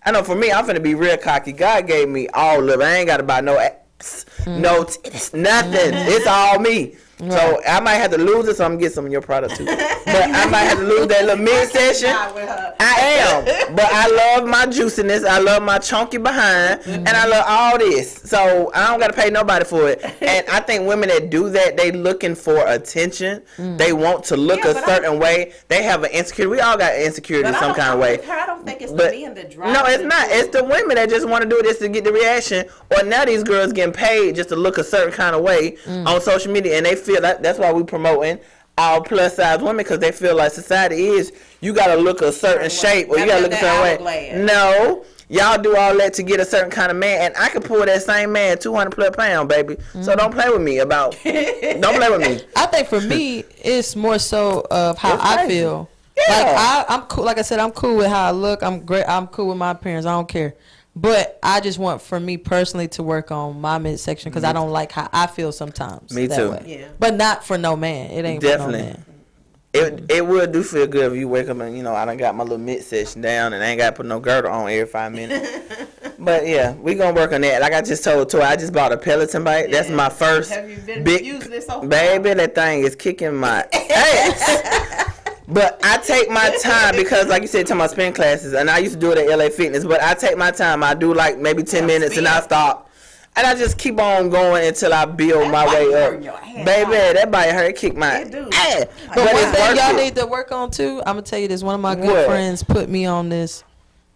I know for me, I'm finna be real cocky. God gave me all of it. I ain't got to buy no ass, no titties, nothing. It's all me. Right. So I might have to lose it, so I'm gonna get some of your product too. But I might have to lose that little mid-session. I am. But I love my juiciness. I love my chunky behind. And I love all this. So I don't gotta pay nobody for it. And I think women that do that, they looking for attention. They want to look a certain way. They have an insecurity. We all got insecurity in some kind of way. I don't think it's the men that drive. No, it's not. It's the women that just want to do this to get the reaction. Or now these girls getting paid just to look a certain kind of way on social media, and they feel that's why we promoting our plus size women, because they feel like society is you gotta look a certain shape or you gotta look a certain way. No, y'all do all that to get a certain kind of man, and I can pull that same man 200 plus pounds, baby. So don't play with me don't play with me. I think for me it's more so of how I feel. Yeah. Like I'm cool. Like I said, I'm cool with how I look. I'm great. I'm cool with my appearance. I don't care. But I just want, for me personally, to work on my midsection because I don't like how I feel sometimes. Me too. Way. Yeah. But not for no man. It ain't definitely. For no man. It would do feel good if you wake up and, I done got my little midsection down and I ain't got to put no girdle on every 5 minutes. But yeah, we going to work on that. Like I just told Toy, I just bought a Peloton bike. Yeah. That's my first. Have you been using it so far? Baby, that thing is kicking my ass. But I take my time because, like you said, to my spin classes, and I used to do it at LA Fitness, but I take my time. I do like maybe 10 minutes and I stop. And I just keep on going until I build my way up. Baby, that body hurt, kick my ass. But one thing y'all need to work on too, I'm going to tell you this. One of my good friends put me on this.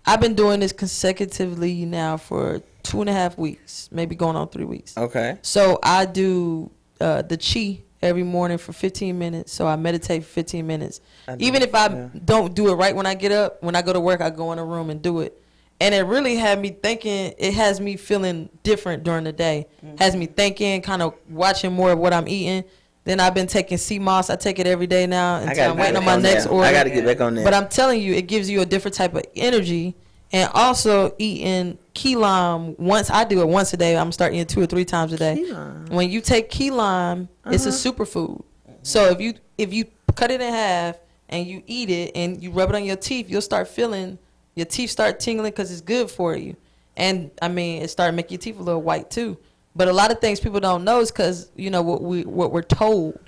I've been doing this consecutively now for 2.5 weeks, maybe going on 3 weeks. Okay. So I do the Chi every morning for 15 minutes. So I meditate for 15 minutes. Even if I don't do it right when I get up, when I go to work, I go in a room and do it. And it really had me thinking, it has me feeling different during the day. Has me thinking, kind of watching more of what I'm eating. Then I've been taking sea moss. I take it every day now until I'm waiting on my next order. I got to get back on that. But I'm telling you, it gives you a different type of energy. And also eating key lime I do it once a day. I'm starting it 2 or 3 times a day. When you take key lime, it's a superfood. So if you cut it in half and you eat it and you rub it on your teeth, you'll start feeling your teeth start tingling because it's good for you. And I mean, it started making your teeth a little white too. But a lot of things people don't know is because what we're told.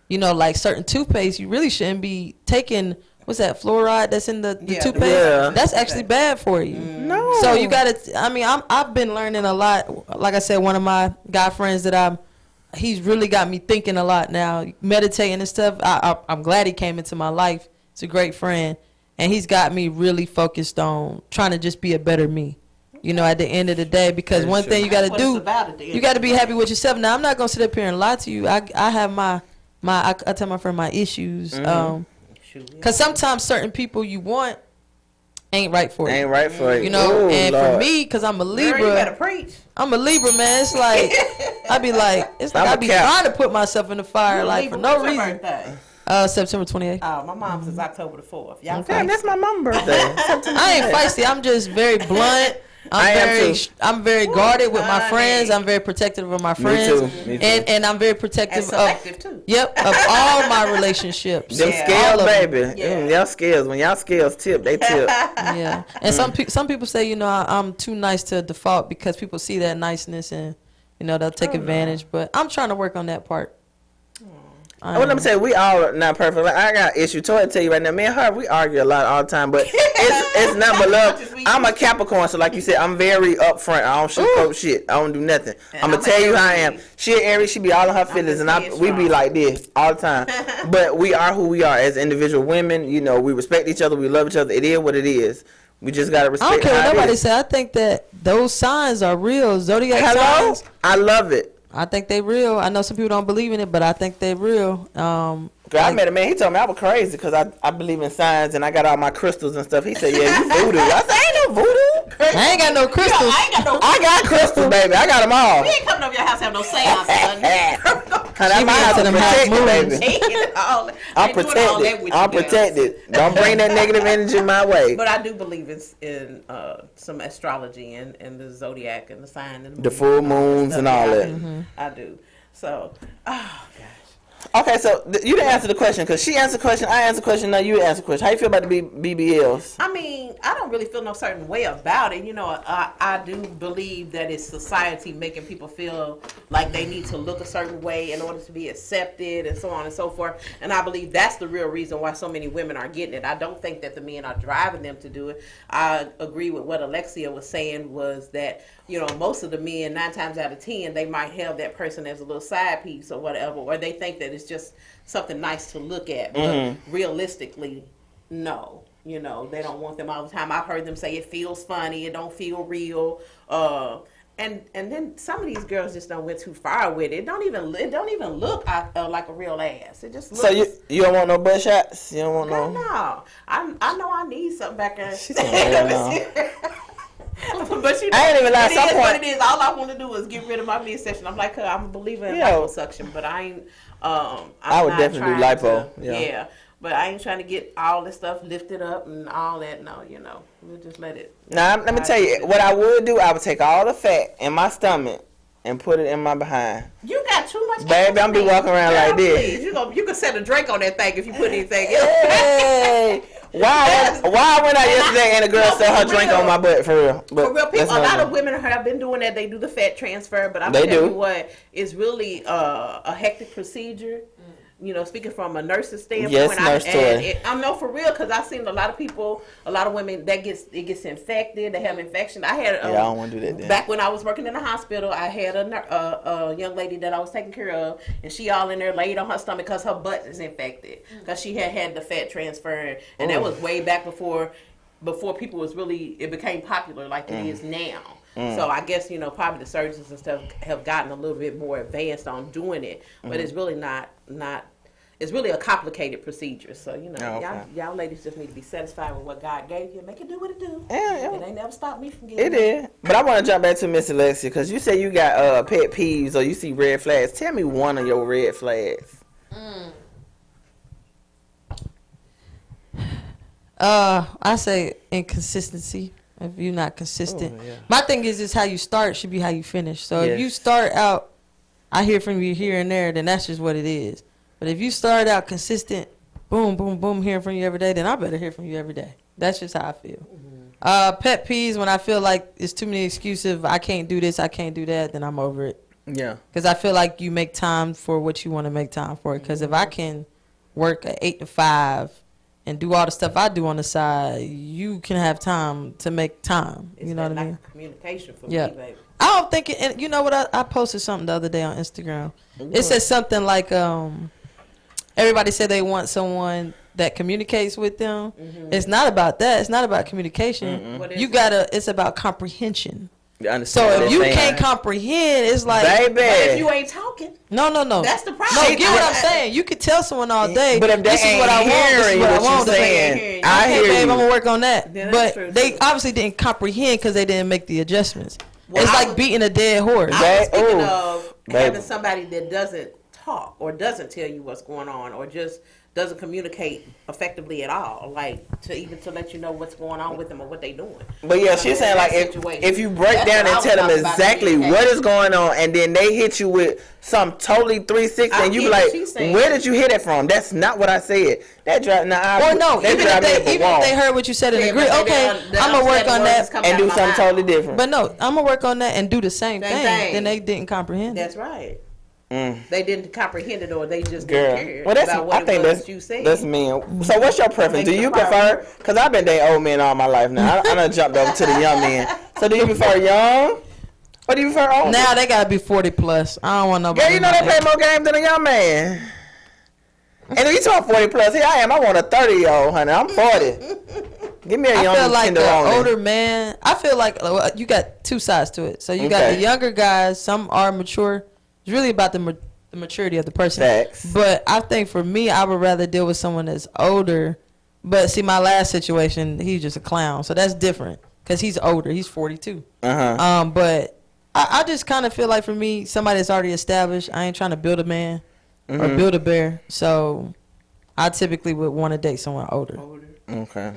Like certain toothpaste, you really shouldn't be taking. What's that fluoride that's in the toothpaste? Yeah. That's actually bad for you. No. So you gotta. I mean, I've been learning a lot. Like I said, one of my guy friends that he's really got me thinking a lot now, meditating and stuff. I'm glad he came into my life. He's a great friend, and he's got me really focused on trying to just be a better me. At the end of the day, because one thing you got to do, you got to be happy with yourself. Now, I'm not gonna sit up here and lie to you. I have I tell my friend my issues. Because sometimes certain people you want ain't right for you. Ain't right for you. Ooh, and Lord. For me, because I'm a Libra. Girl, you better preach. I'm a Libra, man. It's like, I be trying to put myself in the fire, like, for no reason. September 28th. Oh, my mom's is October the 4th. Y'all okay, that's my mom's birthday. I ain't feisty. I'm just very blunt. I'm very guarded with my friends. I'm very protective of my friends. Me too. And I'm very protective of too. Yep, of all my relationships. Them scales, baby. Y'all scales. When y'all scales tip, they tip. Yeah. And some people say, I'm too nice to default because people see that niceness and they'll take advantage. But I'm trying to work on that part. What I'm saying, we all not perfect. Like, I got issue. Toy tell you right now, me and her, we argue a lot all the time, but it's not but love. I'm a Capricorn, so like you said, I'm very upfront. I don't sugarcoat shit. I don't do nothing. I'm gonna tell you how I am. She an Aries, she be all in her feelings, and we be like this all the time. But we are who we are as individual women. We respect each other. We love each other. It is what it is. We just gotta respect. I don't care what nobody say. I think that those signs are real. Zodiac signs. I love it. I think they real. I know some people don't believe in it, but I think they real. I met a man. He told me I was crazy because I believe in signs and I got all my crystals and stuff. He said, "Yeah, you voodoo." I said, "I ain't no voodoo. I ain't got no crystals. I got crystals, baby. I got them all." We ain't coming over your house to have no seance, son. I'm protected, baby. I'm protected. Don't bring that negative energy my way. But I do believe in some astrology and the zodiac and the sign and the full moons and all that. Mm-hmm. I do. So, gosh. Okay, so you didn't answer the question because she answered the question, I answered the question, now you answer the question. How you feel about the BBLs? I mean, I don't really feel no certain way about it. I do believe that it's society making people feel like they need to look a certain way in order to be accepted and so on and so forth. And I believe that's the real reason why so many women are getting it. I don't think that the men are driving them to do it. I agree with what Alexia was saying was that, most of the men, 9 times out of 10, they might have that person as a little side piece or whatever, or they think that it's just something nice to look at. But realistically, no. They don't want them all the time. I've heard them say it feels funny, it don't feel real. And then some of these girls just don't went too far with it. It don't even look like a real ass. It just looks. So you don't want no butt shots? You don't want no? No. I know I need something back there. But I ain't even lie. It is what it is. All I want to do is get rid of my midsection. I'm like, I'm a believer in liposuction, but I ain't. I would definitely do lipo. Yeah, but I ain't trying to get all this stuff lifted up and all that. No, we'll just let it. Now let me tell you what I would do. I would take all the fat in my stomach and put it in my behind. You got too much. Baby, I'm be walking around like this. You can set a drink on that thing if you put anything else. Hey. Why I went out yesterday and a girl set her drink on my butt for real? For real, people, a lot of women have been doing that. They do the fat transfer, but I'm telling you what, it's really a hectic procedure. Speaking from a nurse's standpoint, yes, I know for real because I've seen a lot of women that gets infected. They have infection. I had I don't want to do that. Then. Back when I was working in the hospital, I had a young lady that I was taking care of, and she all in there laid on her stomach because her butt is infected because she had the fat transfer, and that was way back before people it became popular like it is now. So I guess probably the surgeons and stuff have gotten a little bit more advanced on doing it, but it's really not. It's really a complicated procedure. So y'all ladies just need to be satisfied with what God gave you. Make it do what it do. Yeah. It ain't never stopped me from getting it. It is. But I want to jump back to Miss Alexia because you say you got pet peeves or you see red flags. Tell me one of your red flags. I say inconsistency. If you're not consistent, my thing is how you start should be how you finish. So if you start out, I hear from you here and there, then that's just what it is. But if you start out consistent, boom, boom, boom, hearing from you every day, then I better hear from you every day. That's just how I feel. Pet peeves, when I feel like it's too many excuses. I can't do this, I can't do that, then I'm over it. Yeah. Because I feel like you make time for what you want to make time for. Because if I can work at 8 to 5 and do all the stuff I do on the side, you can have time to make time. It's you know what I mean? Communication for Yeah. me, baby. I don't think it, and you know what? I posted something the other day on Instagram. It said something like, everybody said they want someone that communicates with them. It's not about that. It's not about communication. You gotta. It's about comprehension. So if you can't comprehend, it's like, baby. But if you ain't talking, no. that's the problem. No, get what I'm saying. You could tell someone all day, but if they this is what I want, this is what I want. saying, I okay, hear babe, you. I'm gonna work on that. Yeah, but true, they too. obviously didn't comprehend because they didn't make the adjustments. Well, it's I like was- beating a dead horse. I was thinking Ooh, of baby. having somebody that doesn't talk or doesn't tell you what's going on or just doesn't communicate effectively at all, like to let you know what's going on with them or what they doing. But yeah, she's saying like if you break That's down what I and was tell them talking about, exactly communication. what is going on, and then they hit you with some totally 360, I and you be get what like, she's saying. where did you hear that from? That's not what I said. That drive now. Or no, that even drive me up if a they wall heard what you said and Yeah, agree, but they okay, don't I'm gonna work understand on the words that's that coming and do out my something mouth. totally different. But no, I'm gonna work on that and do the same Same thing. thing. Then they didn't comprehend. That's right. Mm. They didn't comprehend it or they just Girl, didn't care well that's about what I think it was that you said. that's men. So what's your preference? Do Make you the fire prefer? Because I've been dating old men all my life now. I done jumped over to the young men. So do you prefer young, or do you prefer old? Now they gotta be 40 plus. I don't want nobody. Girl, you know they play more games than a young man. And if you talk 40 plus, here I am. I want a 30-year-old, honey. I'm 40. Give me a young I feel like the tenderoni. older man. I feel like you got two sides to it. So you got Okay. the younger guys. Some are mature. It's really about the maturity of the person. Facts. But I think for me, I would rather deal with someone that's older. But see, my last situation, he's just a clown, so that's different because he's older. He's 42. But I just kind of feel like for me, somebody that's already established. I ain't trying to build a man or build a bear. So I typically would want to date someone older. Okay.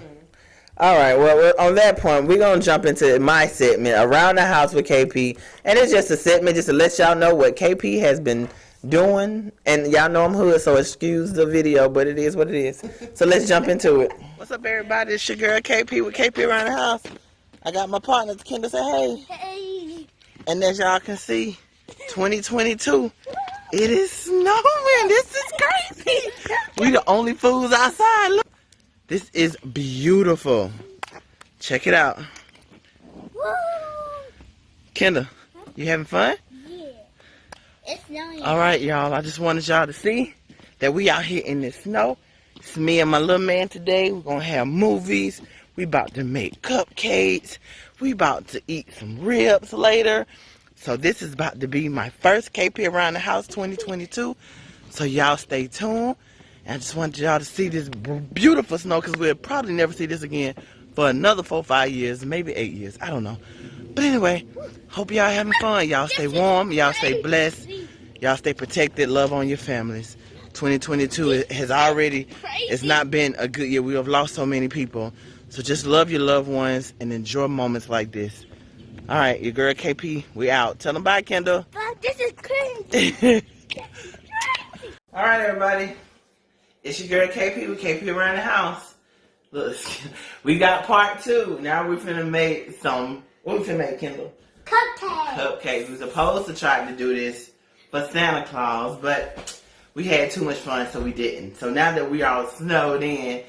All right. Well, on that point, we're going to jump into my segment, Around the House with KP. And it's just a segment just to let y'all know what KP has been doing. And y'all know I'm hood, so excuse the video, but it is what it is. So let's jump into it. What's up, everybody? It's your girl KP with KP Around the House. I got my partner, Kendall, say hey. Hey. And as y'all can see, 2022, it is snowing. This is crazy. We the only fools outside. Look. This is beautiful. Check it out. Woo. Kendall, you having fun? Yeah. It's snowing. All right, y'all. I just wanted y'all to see that we out here in the snow. It's me and my little man today. We're going to have movies. We about to make cupcakes. We about to eat some ribs later. So this is about to be my first KP Around the House 2022. So y'all stay tuned. And I just wanted y'all to see this beautiful snow because we'll probably never see this again for another 4 or 5 years, maybe 8 years. I don't know. But anyway, hope y'all having fun. Y'all stay warm. Y'all stay blessed. Y'all stay protected. Love on your families. 2022 has already, it's not been a good year. We have lost so many people. So just love your loved ones and enjoy moments like this. All right, your girl KP, we out. Tell them bye, Kendall. But this is crazy. All right, everybody. It's your girl KP with KP Around the House. Look, we got part 2. Now we're finna make some, what we finna make, Kendall? Cupcake. Cupcakes. We were supposed to try to do this for Santa Claus, but we had too much fun, so we didn't. So now that we all snowed in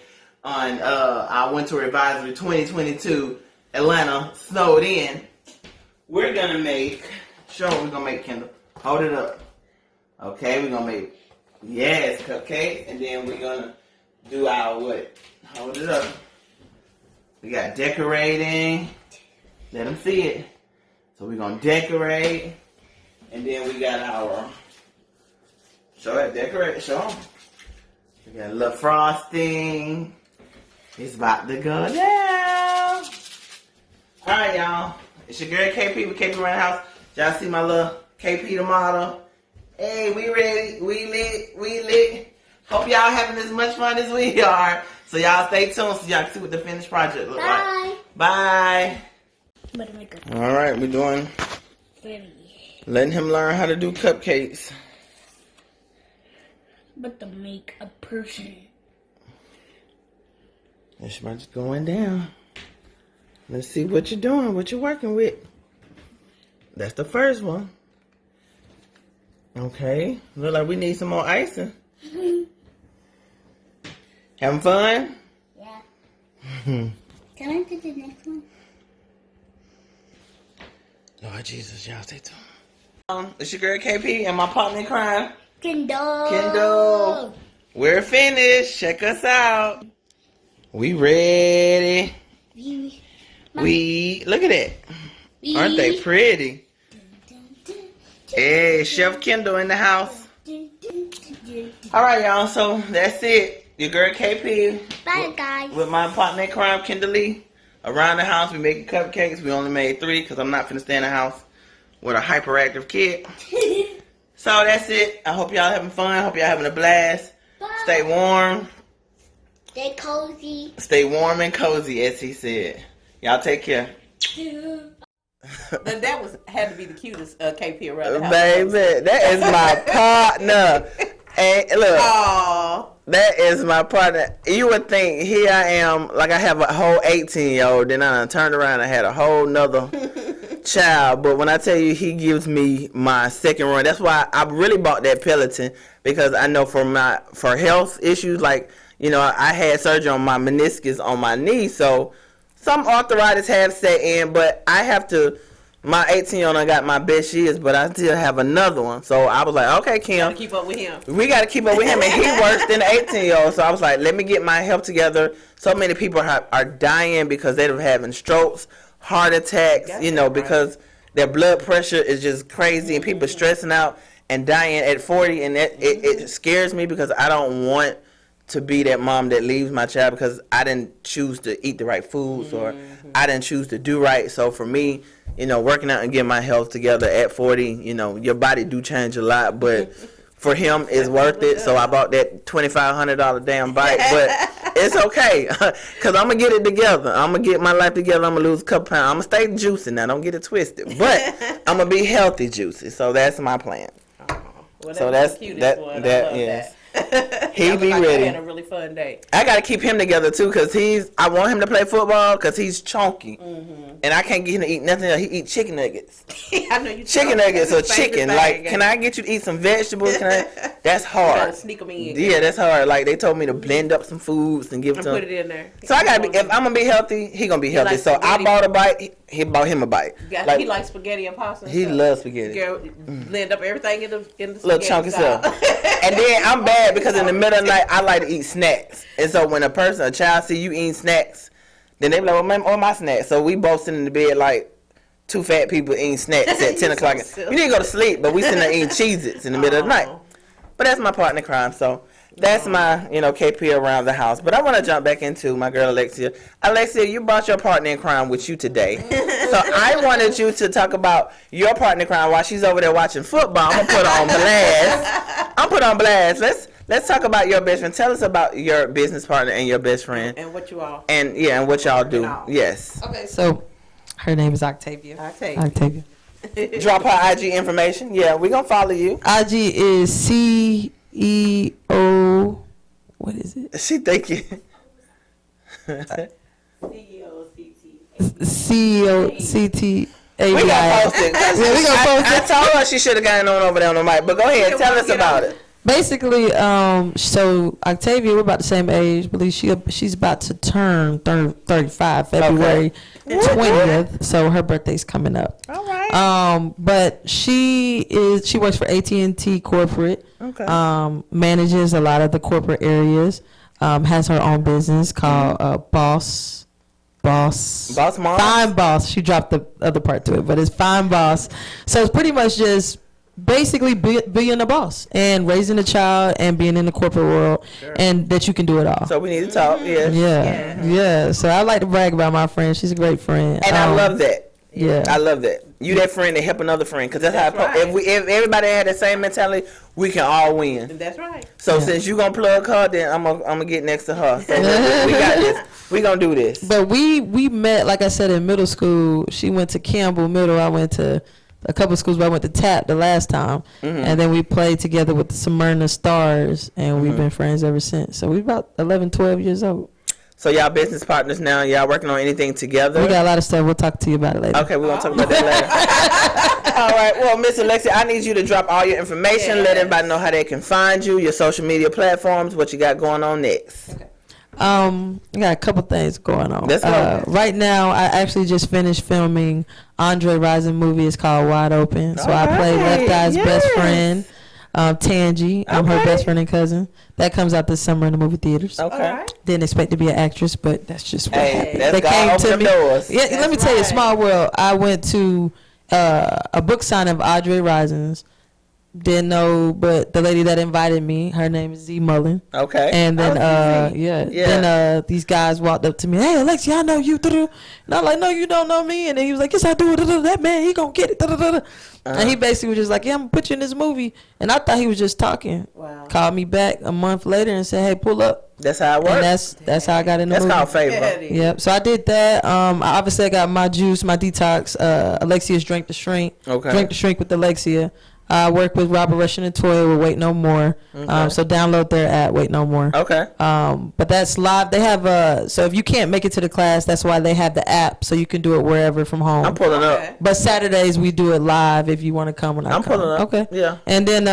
on our winter advisory 2022, Atlanta snowed in, we're gonna make, show what we're gonna make, Kendall. Hold it up. Okay, we're gonna make, yes, cupcakes, and then we're gonna do our what? Hold it up. We got decorating. Let them see it. So we're gonna decorate, and then we got our, show it, decorate, show them. We got a little frosting. It's about to go down. All right, y'all. It's your girl KP with KP Around the House. Y'all see my little KP the model. Hey, we ready. We lit. We lit. Hope y'all having as much fun as we are. So y'all stay tuned so y'all can see what the finished project look Bye. like. Bye. But make a All right, we're doing pretty. letting him learn how to do cupcakes. But to make a person. It's just going down. Let's see what you're doing, what you're working with. That's the first one. Okay, look like we need some more icing. Having fun? Yeah. Can I do the next one? Lord Jesus, y'all stay tuned. It's your girl KP and my partner in crime, Kendall. Kendall. We're finished. Check us out. We ready. We look at that. Aren't they pretty? Hey, Chef Kendall in the house. All right, y'all. So that's it. Your girl KP. Bye, guys. With my partner in crime, Kendall Lee. Around the house, we making cupcakes. We only made 3 because I'm not finna stay in the house with a hyperactive kid. So that's it. I hope y'all having fun. I hope y'all having a blast. Bye. Stay warm. Stay cozy. Stay warm and cozy, as he said. Y'all take care. That had to be the cutest KP around the house. Baby, that is my partner. And look. Aww. That is my partner. You would think here I am, like I have a whole 18-year-old, then I done turned around and had a whole nother child. But when I tell you he gives me my second run, that's why I really bought that Peloton, because I know for health issues, like, you know, I had surgery on my meniscus on my knee, so some arthritis have set in, but I have to. My 18-year-old got my best years, but I still have another one. So I was like, okay, Kim. Gotta keep up with him. We got to keep up with him, and he works than the 18-year-old. So I was like, let me get my health together. So many people are dying because they're having strokes, heart attacks, you know, because their blood pressure is just crazy, and people stressing out and dying at 40. And it scares me because I don't want to be that mom that leaves my child because I didn't choose to eat the right foods or I didn't choose to do right. So for me, you know, working out and getting my health together at 40, you know, your body do change a lot, but for him, it's worth it. So I bought that $2,500 damn bike, but it's okay because I'm going to get it together. I'm going to get my life together. I'm going to lose a couple pounds. I'm going to stay juicing now. Don't get it twisted, but I'm going to be healthy juicy. So that's my plan. Well, So that's the cutest that. one. That I love yes. that. He be like ready. I had a really fun day. I gotta keep him together too, cause I want him to play football, cause he's chunky, and I can't get him to eat nothing else. He eat chicken nuggets. I know you. Chicken nuggets or chicken. Like, can I get you to eat some vegetables? That's hard. You gotta sneak them in. Yeah, that's hard. Like they told me to blend up some foods and give And them. put it in there. So I gotta be. If I'm gonna be healthy, he gonna be healthy. likes So I spaghetti. bought a bite. He bought him a bite. He likes spaghetti and pasta. And He stuff. loves spaghetti. Girl, blend up everything in the Little chunky stuff. And then I'm bad because in the middle of the night I like to eat snacks. And so when a child see you eating snacks, then they be like, well, my snacks. So we both sitting in the bed like two fat people eating snacks at 10 o'clock. We need to go to sleep, but we sitting there eating Cheez-Its in the middle of the night. But that's my partner in crime. So that's my, KP around the house. But I want to jump back into my girl Alexia. Alexia, you brought your partner in crime with you today. So I wanted you to talk about your partner in crime while she's over there watching football. I'm going to put her on blast. Let's talk about your best friend. Tell us about your business partner and your best friend. And what you all. And what y'all do. Yes. Okay, so her name is Octavia. Octavia. Drop her IG information. Yeah, we're going to follow you. IG is CEO. What is it? She thinking. COCT. We gonna post it. Yeah, we gonna post I it. told her she should have gotten on over there on the mic. But go ahead, tell us about it. Basically, so Octavia, we're about the same age. I believe she's about to turn 35 February 20th. So her birthday's coming up. All right. But she works for AT&T corporate. Okay. Manages a lot of the corporate areas. Has her own business called Boss Mom. Fine Boss. She dropped the other part to it, but it's Fine Boss. So it's pretty much just basically being a boss and raising a child and being in the corporate world, and that you can do it all. So we need to talk. Yes. Yeah. So I like to brag about my friend. She's a great friend. And I love that. Yeah. I love that. You that friend that help another friend, because that's how. Right. If everybody had the same mentality, we can all win. That's right. So since you gonna plug her, then I'm gonna get next to her. So we got this. We gonna do this. But we met, like I said, in middle school. She went to Campbell Middle. I went to a couple of schools, but I went to TAP the last time. And then we played together with the Smyrna Stars, and we've been friends ever since. So we're about 11, 12 years old. So y'all business partners now. Y'all working on anything together? We got a lot of stuff. We'll talk to you about it later. Okay, we're going to talk about that later. All right. Well, Miss Alexia, I need you to drop all your information. Let everybody know how they can find you, your social media platforms, what you got going on next. Okay. I got a couple things going on. Let's go. Right now, I actually just finished filming Andre Rison movie. It's called Wide Open. So I play Left Eye's best friend, Tangi. I'm her best friend and cousin. That comes out this summer in the movie theaters. Okay. Right. Didn't expect to be an actress, but that's just what happened. That's They God came open to them me. doors. Yeah, let me tell you, small world. I went to a book signing of Andre Rison's. Didn't know, but the lady that invited me, her name is Z Mullen. Okay. And then, then these guys walked up to me. Hey, Alexia, I know you. And I'm like, no, you don't know me. And then he was like, yes, I do. That man, he gonna get it. And he basically was just like, yeah, I'm gonna put you in this movie. And I thought he was just talking. Wow. Called me back a month later and said, hey, pull up. That's how it works. And that's how I got in the That's movie. called favor. Yep. So I did that. Obviously I got my juice, my detox. Alexia's Drink to Shrink. Okay. Drink to Shrink with Alexia. I work with Robert Russian and Toya with Wait No More. So download their app, Wait No More. Okay. But that's live. They have so if you can't make it to the class, that's why they have the app, so you can do it wherever from home. I'm pulling up. But Saturdays we do it live if you want to come when I I'm come. pulling up. Okay. Yeah. And then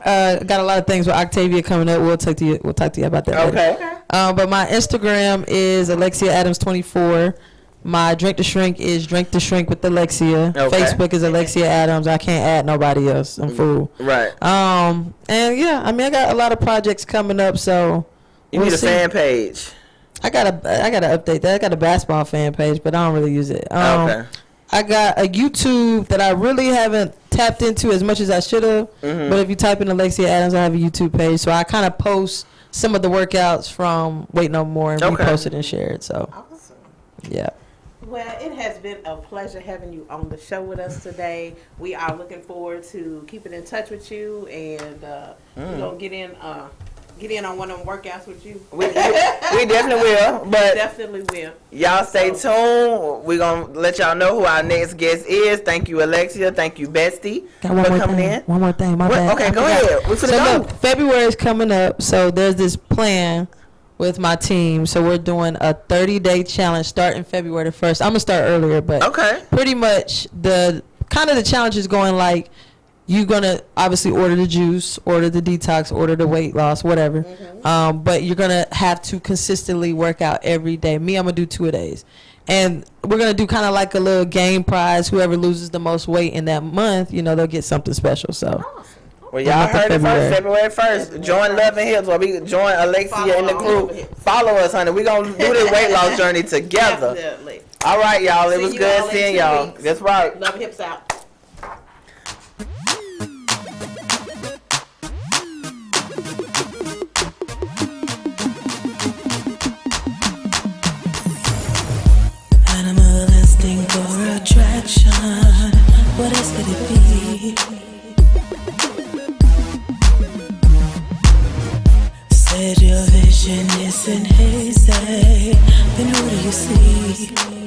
got a lot of things with Octavia coming up. We'll talk to you about that later. Okay. But my Instagram is Alexia Adams 24. My Drink to Shrink is Drink to Shrink with Alexia. Okay. Facebook is Alexia Adams. I can't add nobody else. I'm fool. Right. And yeah, I mean I got a lot of projects coming up, so You need a fan page. I gotta update that. I got a basketball fan page, but I don't really use it. Okay. I got a YouTube that I really haven't tapped into as much as I should have. But if you type in Alexia Adams, I have a YouTube page. So I kind of post some of the workouts from Wait No More and repost it and share it. So Awesome. yeah. Well, it has been a pleasure having you on the show with us today. We are looking forward to keeping in touch with you, and we're gonna get in on one of them workouts with you. We definitely will. But Definitely will. y'all stay tuned. We're going to let y'all know who our next guest is. Thank you, Alexia. Thank you, Bestie, for coming in. One more thing. My bad. Okay, I go forgot. ahead. We finna So go. look, February is coming up, so there's this plan with my team. So we're doing a 30-day challenge starting February the 1st. I'm gonna start earlier, but pretty much the challenge is going like you're gonna obviously order the juice, order the detox, order the weight loss, whatever. But you're gonna have to consistently work out every day. Me, I'm gonna do 2 a days. And we're going to do kind of like a little game prize. Whoever loses the most weight in that month, they'll get something special. So, well, y'all heard it first, February 1st. Join Love and Hips, or we join Alexia and the crew. Follow us, honey. We're going to do this weight loss journey together. Definitely. All right, y'all. It was good seeing y'all. That's right. Love Hips out. Animalistic for attraction. What else could it be? Said your vision isn't hazy. Then who do you see?